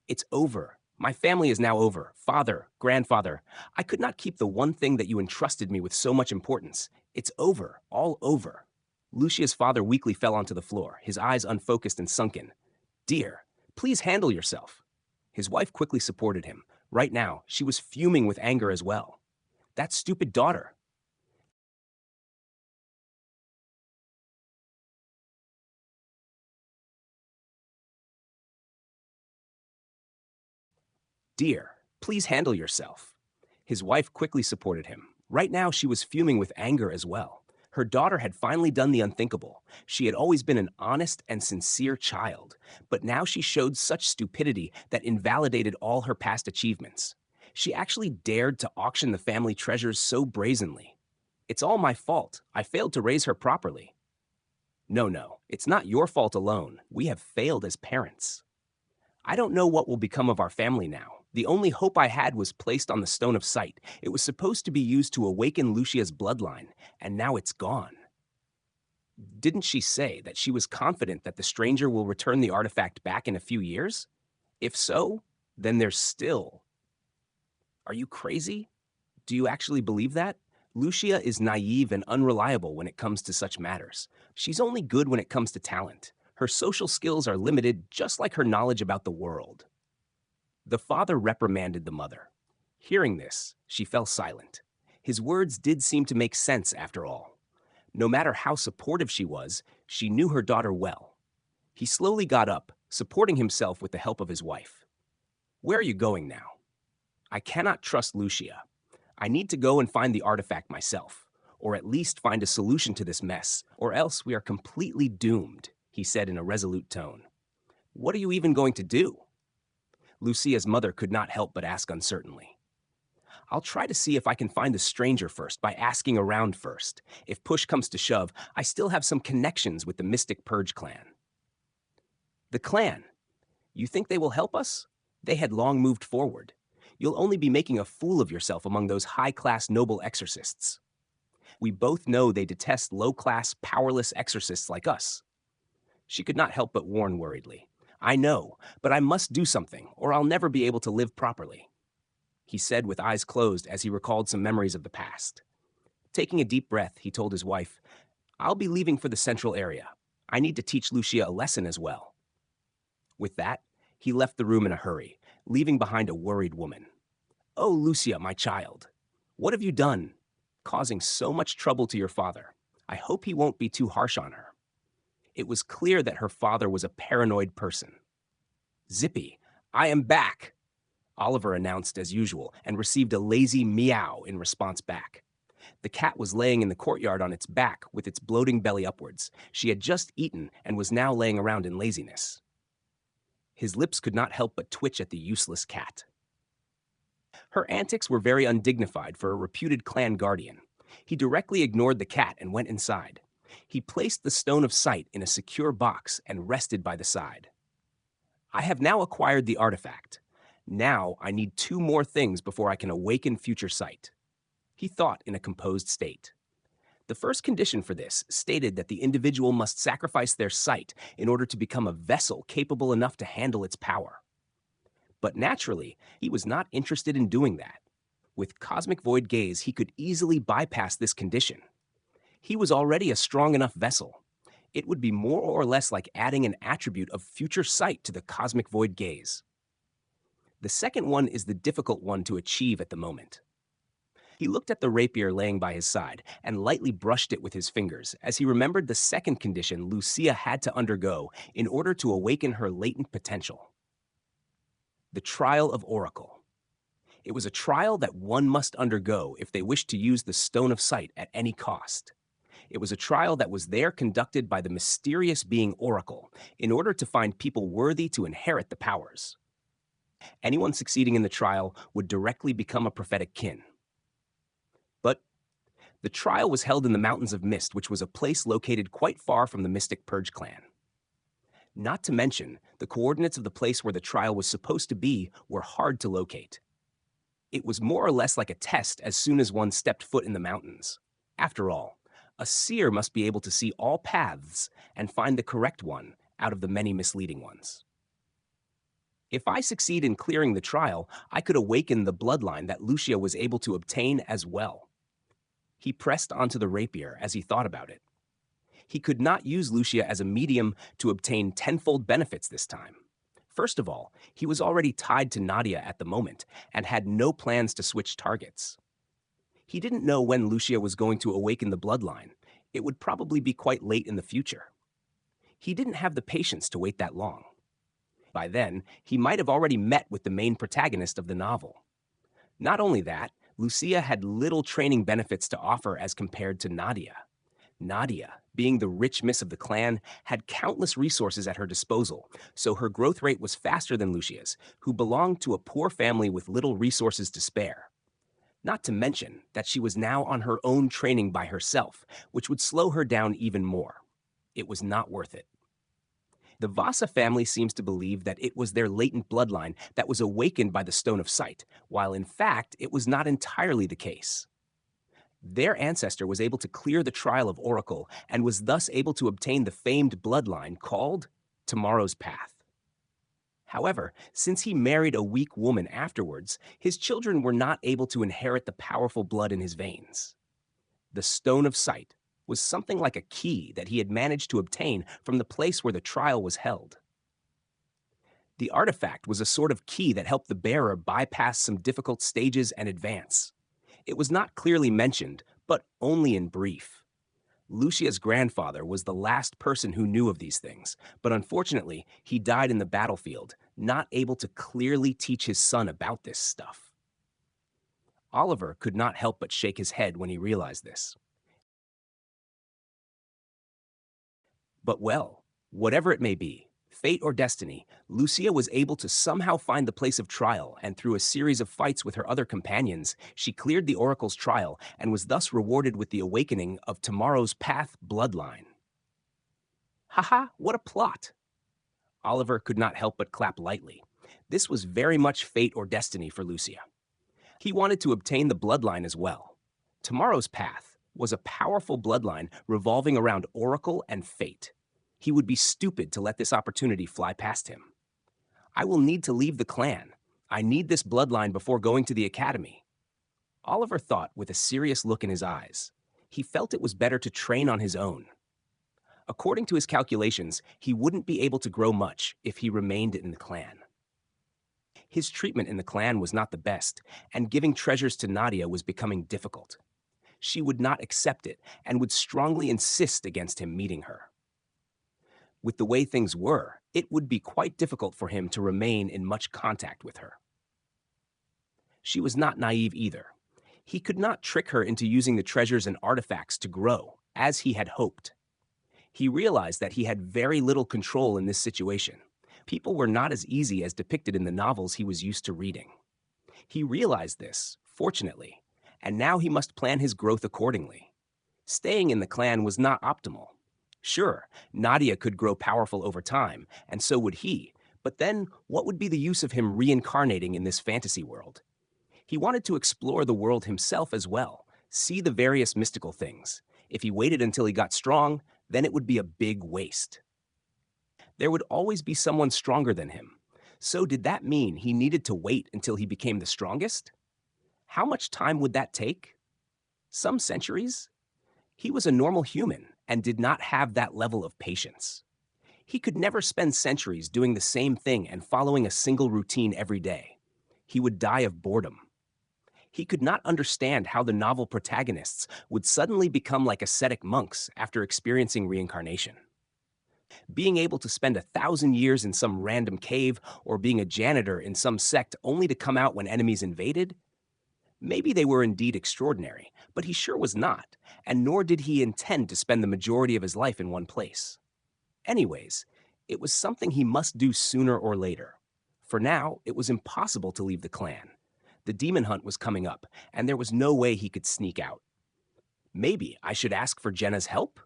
It's over. My family is now over. Father, grandfather, I could not keep the one thing that you entrusted me with so much importance. It's over, all over. Lucia's father weakly fell onto the floor, his eyes unfocused and sunken. Dear, please handle yourself. His wife quickly supported him. Right now, she was fuming with anger as well. That stupid daughter. Dear, please handle yourself. His wife quickly supported him. Right now, she was fuming with anger as well. Her daughter had finally done the unthinkable. She had always been an honest and sincere child, but now she showed such stupidity that invalidated all her past achievements. She actually dared to auction the family treasures so brazenly. It's all my fault. I failed to raise her properly. No, it's not your fault alone. We have failed as parents. I don't know what will become of our family now. The only hope I had was placed on the Stone of Sight. It was supposed to be used to awaken Lucia's bloodline, and now it's gone. Didn't she say that she was confident that the stranger will return the artifact back in a few years? If so, then there's still... Are you crazy? Do you actually believe that? Lucia is naive and unreliable when it comes to such matters. She's only good when it comes to talent. Her social skills are limited, just like her knowledge about the world. The father reprimanded the mother. Hearing this, she fell silent. His words did seem to make sense after all. No matter how supportive she was, she knew her daughter well. He slowly got up, supporting himself with the help of his wife. Where are you going now? I cannot trust Lucia. I need to go and find the artifact myself, or at least find a solution to this mess, or else we are completely doomed, he said in a resolute tone. What are you even going to do? Lucia's mother could not help but ask uncertainly. I'll try to see if I can find the stranger first by asking around first. If push comes to shove, I still have some connections with the Mystic Purge clan. The clan? You think they will help us? They had long moved forward. You'll only be making a fool of yourself among those high-class noble exorcists. We both know they detest low-class, powerless exorcists like us. She could not help but warn worriedly. I know, but I must do something, or I'll never be able to live properly, he said with eyes closed as he recalled some memories of the past. Taking a deep breath, he told his wife, I'll be leaving for the central area. I need to teach Lucia a lesson as well. With that, he left the room in a hurry, leaving behind a worried woman. Oh, Lucia, my child, what have you done? Causing so much trouble to your father. I hope he won't be too harsh on her. It was clear that her father was a paranoid person. Zippy, I am back, Oliver announced as usual and received a lazy meow in response back. The cat was laying in the courtyard on its back with its bloating belly upwards. She had just eaten and was now laying around in laziness. His lips could not help but twitch at the useless cat. Her antics were very undignified for a reputed clan guardian. He directly ignored the cat and went inside. He placed the Stone of Sight in a secure box and rested by the side. I have now acquired the artifact. Now I need 2 more things before I can awaken future sight, he thought in a composed state. The first condition for this stated that the individual must sacrifice their sight in order to become a vessel capable enough to handle its power. But naturally, he was not interested in doing that. With Cosmic Void Gaze, he could easily bypass this condition. He was already a strong enough vessel. It would be more or less like adding an attribute of future sight to the Cosmic Void Gaze. The second one is the difficult one to achieve at the moment. He looked at the rapier laying by his side and lightly brushed it with his fingers as he remembered the second condition Lucia had to undergo in order to awaken her latent potential. The Trial of Oracle. It was a trial that one must undergo if they wished to use the Stone of Sight at any cost. It was a trial that was there conducted by the mysterious being Oracle in order to find people worthy to inherit the powers. Anyone succeeding in the trial would directly become a prophetic kin. But the trial was held in the Mountains of Mist, which was a place located quite far from the Mystic Purge clan. Not to mention, the coordinates of the place where the trial was supposed to be were hard to locate. It was more or less like a test as soon as one stepped foot in the mountains. After all, a seer must be able to see all paths and find the correct one out of the many misleading ones. If I succeed in clearing the trial, I could awaken the bloodline that Lucia was able to obtain as well. He pressed onto the rapier as he thought about it. He could not use Lucia as a medium to obtain tenfold benefits this time. First of all, he was already tied to Nadia at the moment and had no plans to switch targets. He didn't know when Lucia was going to awaken the bloodline. It would probably be quite late in the future. He didn't have the patience to wait that long. By then, he might have already met with the main protagonist of the novel. Not only that, Lucia had little training benefits to offer as compared to Nadia. Nadia, being the rich miss of the clan, had countless resources at her disposal, so her growth rate was faster than Lucia's, who belonged to a poor family with little resources to spare. Not to mention that she was now on her own training by herself, which would slow her down even more. It was not worth it. The Vasa family seems to believe that it was their latent bloodline that was awakened by the Stone of Sight, while in fact it was not entirely the case. Their ancestor was able to clear the trial of Oracle and was thus able to obtain the famed bloodline called Tomorrow's Path. However, since he married a weak woman afterwards, his children were not able to inherit the powerful blood in his veins. The Stone of Sight was something like a key that he had managed to obtain from the place where the trial was held. The artifact was a sort of key that helped the bearer bypass some difficult stages and advance. It was not clearly mentioned, but only in brief. Lucia's grandfather was the last person who knew of these things, but unfortunately, he died in the battlefield, not able to clearly teach his son about this stuff. Oliver could not help but shake his head when he realized this. But well, whatever it may be, fate or destiny, Lucia was able to somehow find the place of trial, and through a series of fights with her other companions, she cleared the Oracle's trial and was thus rewarded with the awakening of Tomorrow's Path bloodline. Haha, what a plot! Oliver could not help but clap lightly. This was very much fate or destiny for Lucia. He wanted to obtain the bloodline as well. Tomorrow's Path was a powerful bloodline revolving around Oracle and fate. He would be stupid to let this opportunity fly past him. I will need to leave the clan. I need this bloodline before going to the academy. Oliver thought with a serious look in his eyes. He felt it was better to train on his own. According to his calculations, he wouldn't be able to grow much if he remained in the clan. His treatment in the clan was not the best, and giving treasures to Nadia was becoming difficult. She would not accept it and would strongly insist against him meeting her. With the way things were, it would be quite difficult for him to remain in much contact with her. She was not naive either. He could not trick her into using the treasures and artifacts to grow, as he had hoped. He realized that he had very little control in this situation. People were not as easy as depicted in the novels he was used to reading. He realized this, fortunately, and now he must plan his growth accordingly. Staying in the clan was not optimal. Sure, Nadia could grow powerful over time, and so would he, but then what would be the use of him reincarnating in this fantasy world? He wanted to explore the world himself as well, see the various mystical things. If he waited until he got strong, then it would be a big waste. There would always be someone stronger than him. So did that mean he needed to wait until he became the strongest? How much time would that take? Some centuries? He was a normal human and did not have that level of patience. He could never spend centuries doing the same thing and following a single routine every day. He would die of boredom. He could not understand how the novel protagonists would suddenly become like ascetic monks after experiencing reincarnation. Being able to spend 1,000 years in some random cave or being a janitor in some sect only to come out when enemies invaded? Maybe they were indeed extraordinary, but he sure was not, and nor did he intend to spend the majority of his life in one place. Anyways, it was something he must do sooner or later. For now, it was impossible to leave the clan. The demon hunt was coming up, and there was no way he could sneak out. Maybe I should ask for Jenna's help?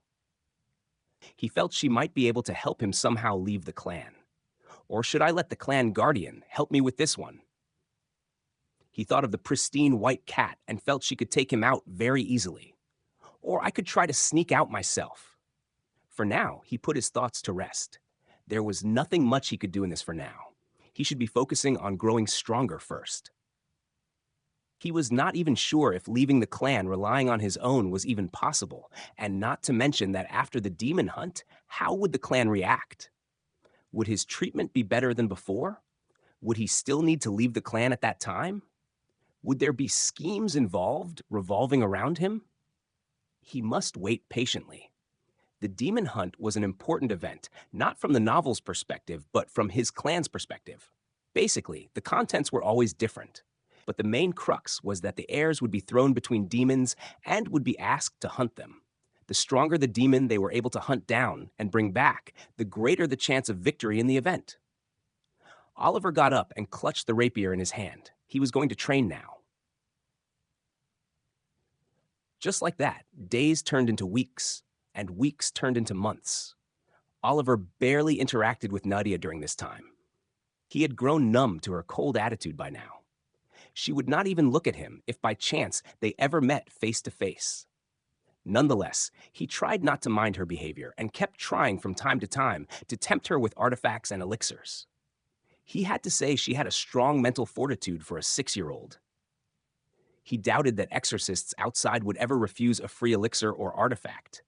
He felt she might be able to help him somehow leave the clan. Or should I let the clan guardian help me with this one? He thought of the pristine white cat and felt she could take him out very easily. Or I could try to sneak out myself. For now, he put his thoughts to rest. There was nothing much he could do in this for now. He should be focusing on growing stronger first. He was not even sure if leaving the clan relying on his own was even possible, and not to mention that after the demon hunt, how would the clan react? Would his treatment be better than before? Would he still need to leave the clan at that time? Would there be schemes involved revolving around him? He must wait patiently. The demon hunt was an important event, not from the novel's perspective, but from his clan's perspective. Basically, the contents were always different, but the main crux was that the heirs would be thrown between demons and would be asked to hunt them. The stronger the demon they were able to hunt down and bring back, the greater the chance of victory in the event. Oliver got up and clutched the rapier in his hand. He was going to train now. Just like that, days turned into weeks, and weeks turned into months. Oliver barely interacted with Nadia during this time. He had grown numb to her cold attitude by now. She would not even look at him if by chance they ever met face to face. Nonetheless, he tried not to mind her behavior and kept trying from time to tempt her with artifacts and elixirs. He had to say she had a strong mental fortitude for a 6-year-old. He doubted that exorcists outside would ever refuse a free elixir or artifact.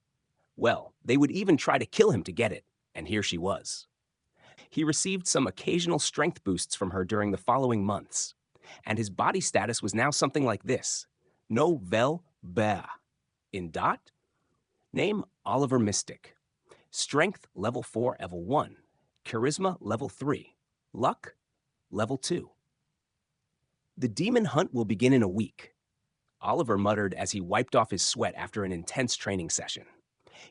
Well, they would even try to kill him to get it, and here she was. He received some occasional strength boosts from her during the following months, and his body status was now something like this: novelas. In dot, name Oliver Mystic. Strength level 4, level 1. Charisma level 3. Luck level 2. The demon hunt will begin in a week, Oliver muttered as he wiped off his sweat after an intense training session.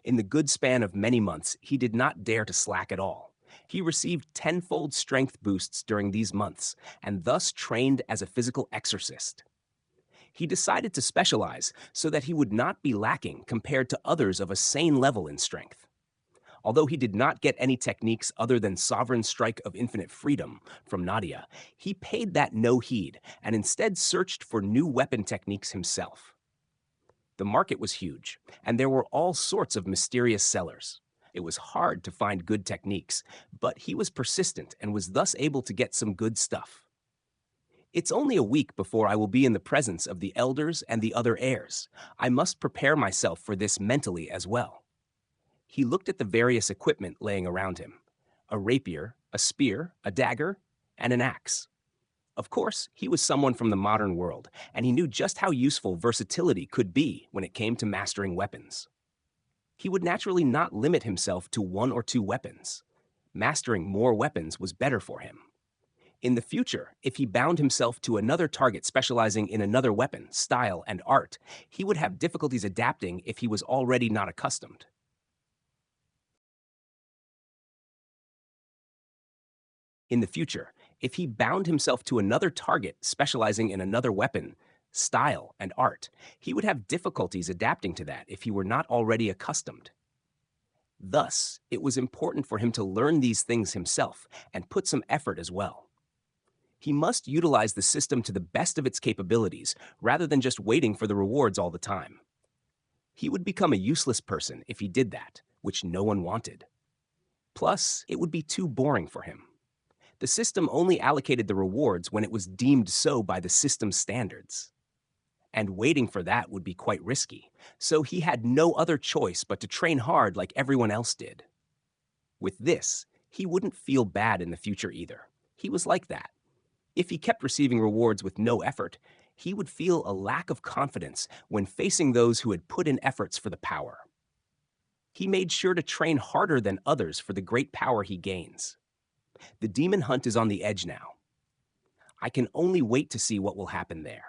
In the good span of many months, he did not dare to slack at all. He received tenfold strength boosts during these months, and thus trained as a physical exorcist. He decided to specialize so that he would not be lacking compared to others of a sane level in strength. Although he did not get any techniques other than Sovereign Strike of Infinite Freedom from Nadia, he paid that no heed and instead searched for new weapon techniques himself. The market was huge, and there were all sorts of mysterious sellers. It was hard to find good techniques, but he was persistent and was thus able to get some good stuff. It's only a week before I will be in the presence of the elders and the other heirs. I must prepare myself for this mentally as well. He looked at the various equipment laying around him: a rapier, a spear, a dagger, and an axe. Of course, he was someone from the modern world, and he knew just how useful versatility could be when it came to mastering weapons. He would naturally not limit himself to 1 or 2 weapons. Mastering more weapons was better for him. In the future, if he bound himself to another target specializing in another weapon, style, and art, he would have difficulties adapting if he was already not accustomed. In the future, if he bound himself to another target specializing in another weapon, style, and art, he would have difficulties adapting to that if he were not already accustomed. Thus, it was important for him to learn these things himself and put some effort as well. He must utilize the system to the best of its capabilities rather than just waiting for the rewards all the time. He would become a useless person if he did that, which no one wanted. Plus, it would be too boring for him. The system only allocated the rewards when it was deemed so by the system's standards. And waiting for that would be quite risky, so he had no other choice but to train hard like everyone else did. With this, he wouldn't feel bad in the future either. He was like that. If he kept receiving rewards with no effort, he would feel a lack of confidence when facing those who had put in efforts for the power. He made sure to train harder than others for the great power he gains. The demon hunt is on the edge now. I can only wait to see what will happen there.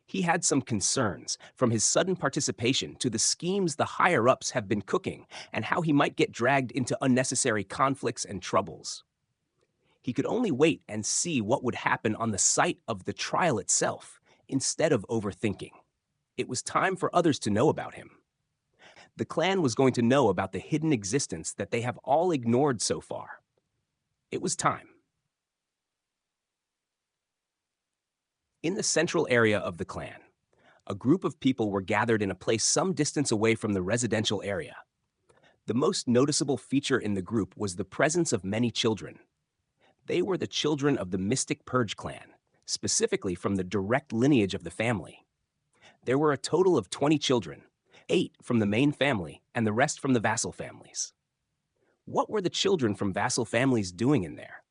He had some concerns, from his sudden participation to the schemes the higher-ups have been cooking and how he might get dragged into unnecessary conflicts and troubles. He could only wait and see what would happen on the site of the trial itself, instead of overthinking. It was time for others to know about him. The clan was going to know about the hidden existence that they have all ignored so far. It was time. In the central area of the clan, a group of people were gathered in a place some distance away from the residential area. The most noticeable feature in the group was the presence of many children. They were the children of the Mystic Purge clan, specifically from the direct lineage of the family. There were a total of 20 children, 8 from the main family and the rest from the vassal families. What were the children from vassal families doing in there?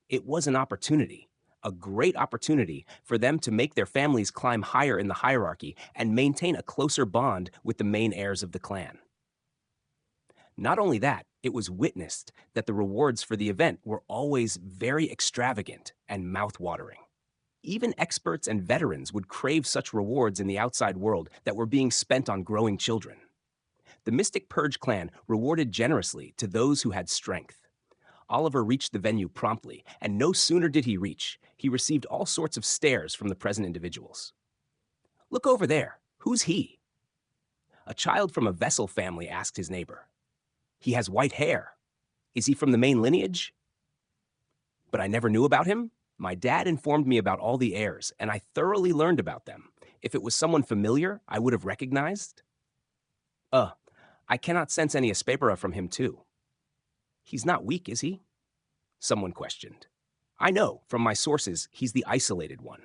It was an opportunity, a great opportunity for them to make their families climb higher in the hierarchy and maintain a closer bond with the main heirs of the clan. Not only that, it was witnessed that the rewards for the event were always very extravagant and mouth-watering. Even experts and veterans would crave such rewards in the outside world that were being spent on growing children. The Mystic Purge clan rewarded generously to those who had strength. Oliver reached the venue promptly, and no sooner did he reach, he received all sorts of stares from the present individuals. "Look over there. Who's he?" A child from a vessel family asked his neighbor. "He has white hair. Is he from the main lineage?" "But I never knew about him. My dad informed me about all the heirs, and I thoroughly learned about them. If it was someone familiar, I would have recognized." I cannot sense any aspera from him too." "He's not weak, is he?" Someone questioned. "I know, from my sources, he's the isolated one.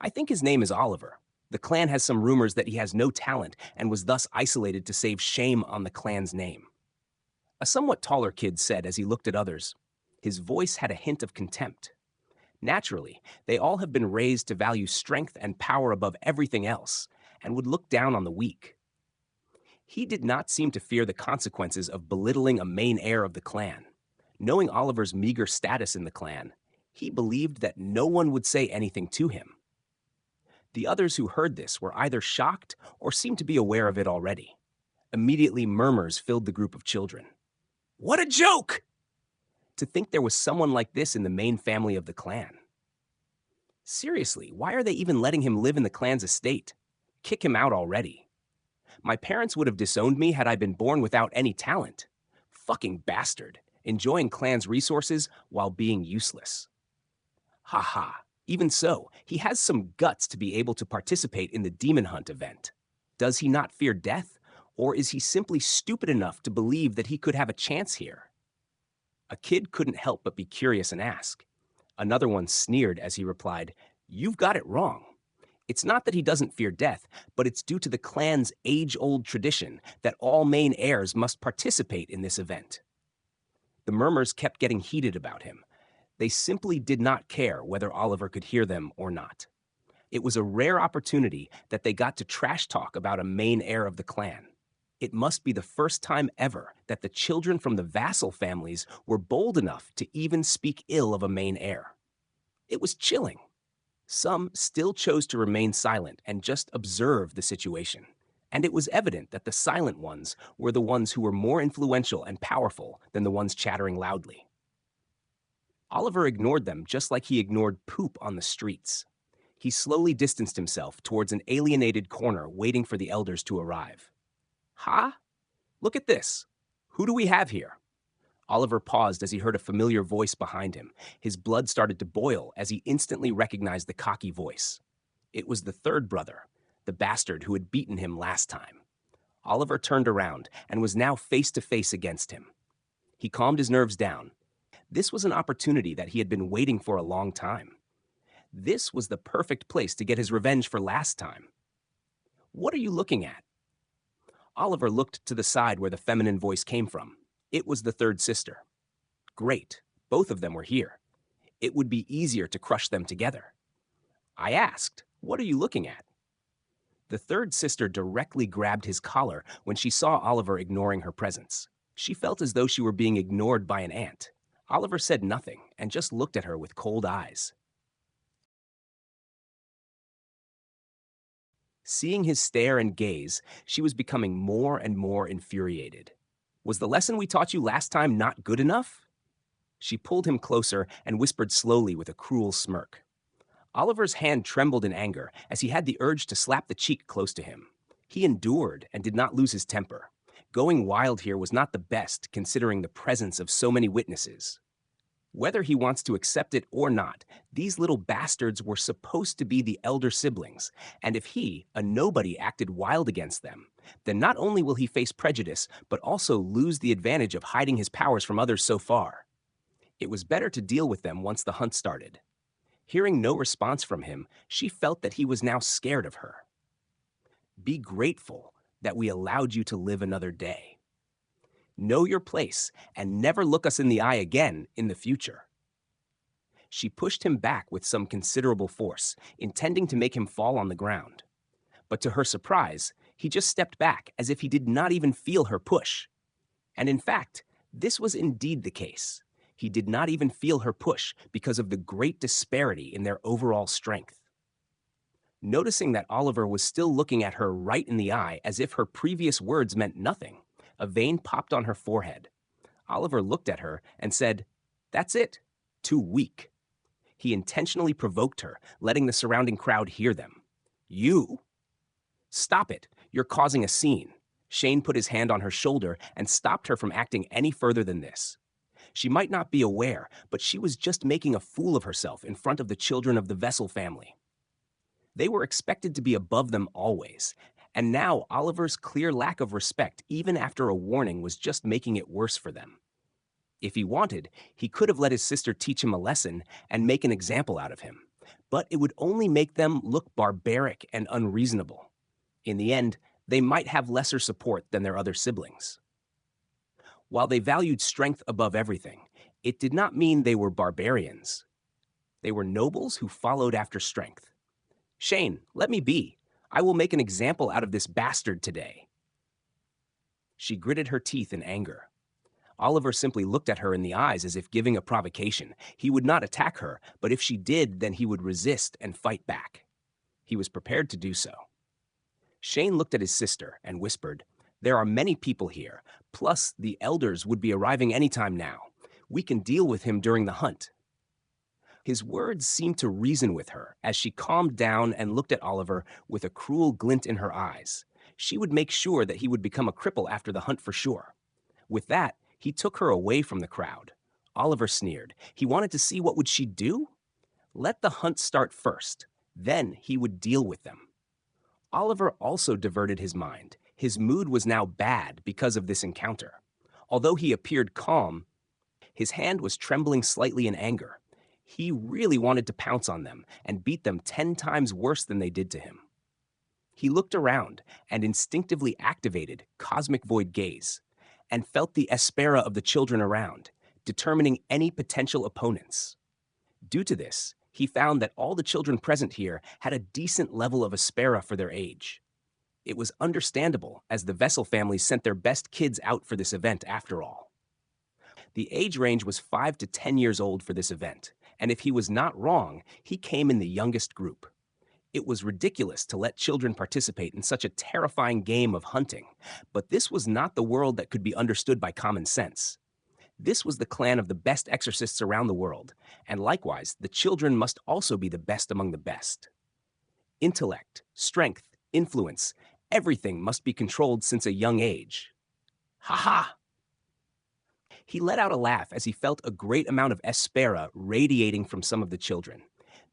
I think his name is Oliver. The clan has some rumors that he has no talent and was thus isolated to save shame on the clan's name." A somewhat taller kid said as he looked at others. His voice had a hint of contempt. Naturally, they all have been raised to value strength and power above everything else, and would look down on the weak. He did not seem to fear the consequences of belittling a main heir of the clan. Knowing Oliver's meager status in the clan, he believed that no one would say anything to him. The others who heard this were either shocked or seemed to be aware of it already. Immediately, murmurs filled the group of children. "What a joke! To think there was someone like this in the main family of the clan. Seriously, why are they even letting him live in the clan's estate? Kick him out already. My parents would have disowned me had I been born without any talent. Fucking bastard, enjoying clan's resources while being useless. Ha ha, even so, he has some guts to be able to participate in the Demon Hunt event. Does he not fear death, or is he simply stupid enough to believe that he could have a chance here?" A kid couldn't help but be curious and ask. Another one sneered as he replied, "You've got it wrong. It's not that he doesn't fear death, but it's due to the clan's age-old tradition that all main heirs must participate in this event." The murmurs kept getting heated about him. They simply did not care whether Oliver could hear them or not. It was a rare opportunity that they got to trash talk about a main heir of the clan. It must be the first time ever that the children from the vassal families were bold enough to even speak ill of a main heir. It was chilling. Some still chose to remain silent and just observe the situation. And it was evident that the silent ones were the ones who were more influential and powerful than the ones chattering loudly. Oliver ignored them just like he ignored poop on the streets. He slowly distanced himself towards an alienated corner waiting for the elders to arrive. "Huh? Look at this. Who do we have here?" Oliver paused as he heard a familiar voice behind him. His blood started to boil as he instantly recognized the cocky voice. It was the third brother, the bastard who had beaten him last time. Oliver turned around and was now face to face against him. He calmed his nerves down. This was an opportunity that he had been waiting for a long time. This was the perfect place to get his revenge for last time. "What are you looking at?" Oliver looked to the side where the feminine voice came from. It was the third sister. Great, both of them were here. It would be easier to crush them together. I asked, "What are you looking at?" The third sister directly grabbed his collar when she saw Oliver ignoring her presence. She felt as though she were being ignored by an ant. Oliver said nothing and just looked at her with cold eyes. Seeing his stare and gaze, she was becoming more and more infuriated. "Was the lesson we taught you last time not good enough?" She pulled him closer and whispered slowly with a cruel smirk. Oliver's hand trembled in anger as he had the urge to slap the cheek close to him. He endured and did not lose his temper. Going wild here was not the best, considering the presence of so many witnesses. Whether he wants to accept it or not, these little bastards were supposed to be the elder siblings, and if he, a nobody, acted wild against them, then not only will he face prejudice, but also lose the advantage of hiding his powers from others so far. It was better to deal with them once the hunt started. Hearing no response from him, she felt that he was now scared of her. "Be grateful that we allowed you to live another day. Know your place and never look us in the eye again in the future." She pushed him back with some considerable force, intending to make him fall on the ground. But to her surprise, he just stepped back as if he did not even feel her push. And in fact, this was indeed the case. He did not even feel her push because of the great disparity in their overall strength. Noticing that Oliver was still looking at her right in the eye as if her previous words meant nothing, a vein popped on her forehead. Oliver looked at her and said, "That's it. Too weak." He intentionally provoked her, letting the surrounding crowd hear them. "You! Stop it. You're causing a scene." Shane put his hand on her shoulder and stopped her from acting any further than this. She might not be aware, but she was just making a fool of herself in front of the children of the Vessel family. They were expected to be above them always, and now Oliver's clear lack of respect, even after a warning, was just making it worse for them. If he wanted, he could have let his sister teach him a lesson and make an example out of him, but it would only make them look barbaric and unreasonable. In the end, they might have lesser support than their other siblings. While they valued strength above everything, it did not mean they were barbarians. They were nobles who followed after strength. "Shane, let me be. I will make an example out of this bastard today." She gritted her teeth in anger. Oliver simply looked at her in the eyes as if giving a provocation. He would not attack her, but if she did, then he would resist and fight back. He was prepared to do so. Shane looked at his sister and whispered, "There are many people here, plus the elders would be arriving anytime now. We can deal with him during the hunt." His words seemed to reason with her as she calmed down and looked at Oliver with a cruel glint in her eyes. She would make sure that he would become a cripple after the hunt for sure. With that, he took her away from the crowd. Oliver sneered. He wanted to see what would she do? Let the hunt start first. Then he would deal with them. Oliver also diverted his mind. His mood was now bad because of this encounter. Although he appeared calm, his hand was trembling slightly in anger. He really wanted to pounce on them and beat them 10 times worse than they did to him. He looked around and instinctively activated Cosmic Void Gaze and felt the espera of the children around, determining any potential opponents. Due to this, he found that all the children present here had a decent level of espera for their age. It was understandable, as the Vessel family sent their best kids out for this event after all. The age range was 5 to 10 years old for this event, and if he was not wrong, he came in the youngest group. It was ridiculous to let children participate in such a terrifying game of hunting, but this was not the world that could be understood by common sense. This was the clan of the best exorcists around the world, and likewise, the children must also be the best among the best. Intellect, strength, influence, everything must be controlled since a young age. Ha ha! He let out a laugh as he felt a great amount of espera radiating from some of the children.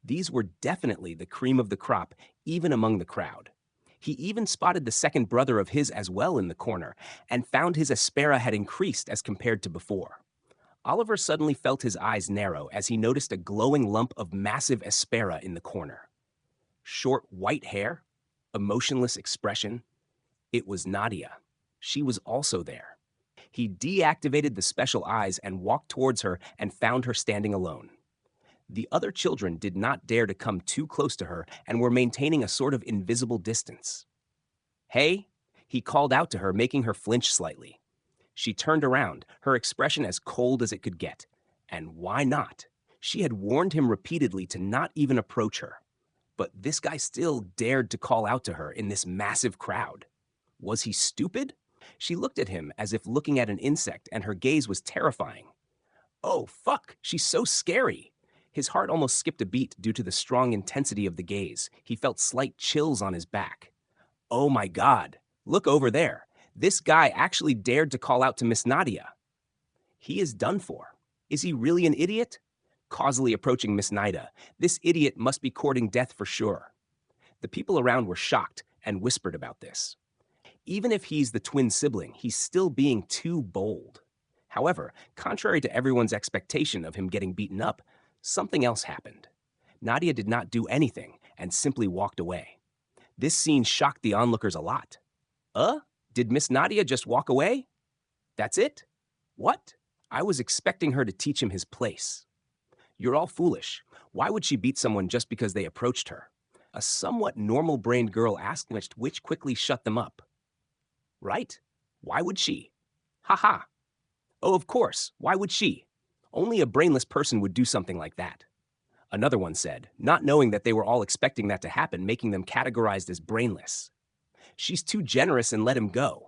These were definitely the cream of the crop, even among the crowd. He even spotted the second brother of his as well in the corner, and found his espera had increased as compared to before. Oliver suddenly felt his eyes narrow as he noticed a glowing lump of massive espera in the corner. Short white hair, a motionless expression. It was Nadia. She was also there. He deactivated the special eyes and walked towards her and found her standing alone. The other children did not dare to come too close to her and were maintaining a sort of invisible distance. "Hey," he called out to her, making her flinch slightly. She turned around, her expression as cold as it could get. And why not? She had warned him repeatedly to not even approach her. But this guy still dared to call out to her in this massive crowd. Was he stupid? She looked at him as if looking at an insect, and her gaze was terrifying. Oh, fuck, she's so scary. His heart almost skipped a beat due to the strong intensity of the gaze. He felt slight chills on his back. Oh my God, look over there. This guy actually dared to call out to Miss Nadia. He is done for. Is he really an idiot? Causally approaching Miss Nadia, this idiot must be courting death for sure. The people around were shocked and whispered about this. Even if he's the twin sibling, he's still being too bold. However, contrary to everyone's expectation of him getting beaten up, something else happened. Nadia did not do anything and simply walked away. This scene shocked the onlookers a lot. Did Miss Nadia just walk away? That's it? What? I was expecting her to teach him his place. You're all foolish. Why would she beat someone just because they approached her? A somewhat normal-brained girl asked, which quickly shut them up. Right? Why would she? Ha ha. Oh, of course. Why would she? Only a brainless person would do something like that. Another one said, not knowing that they were all expecting that to happen, making them categorized as brainless. She's too generous and let him go.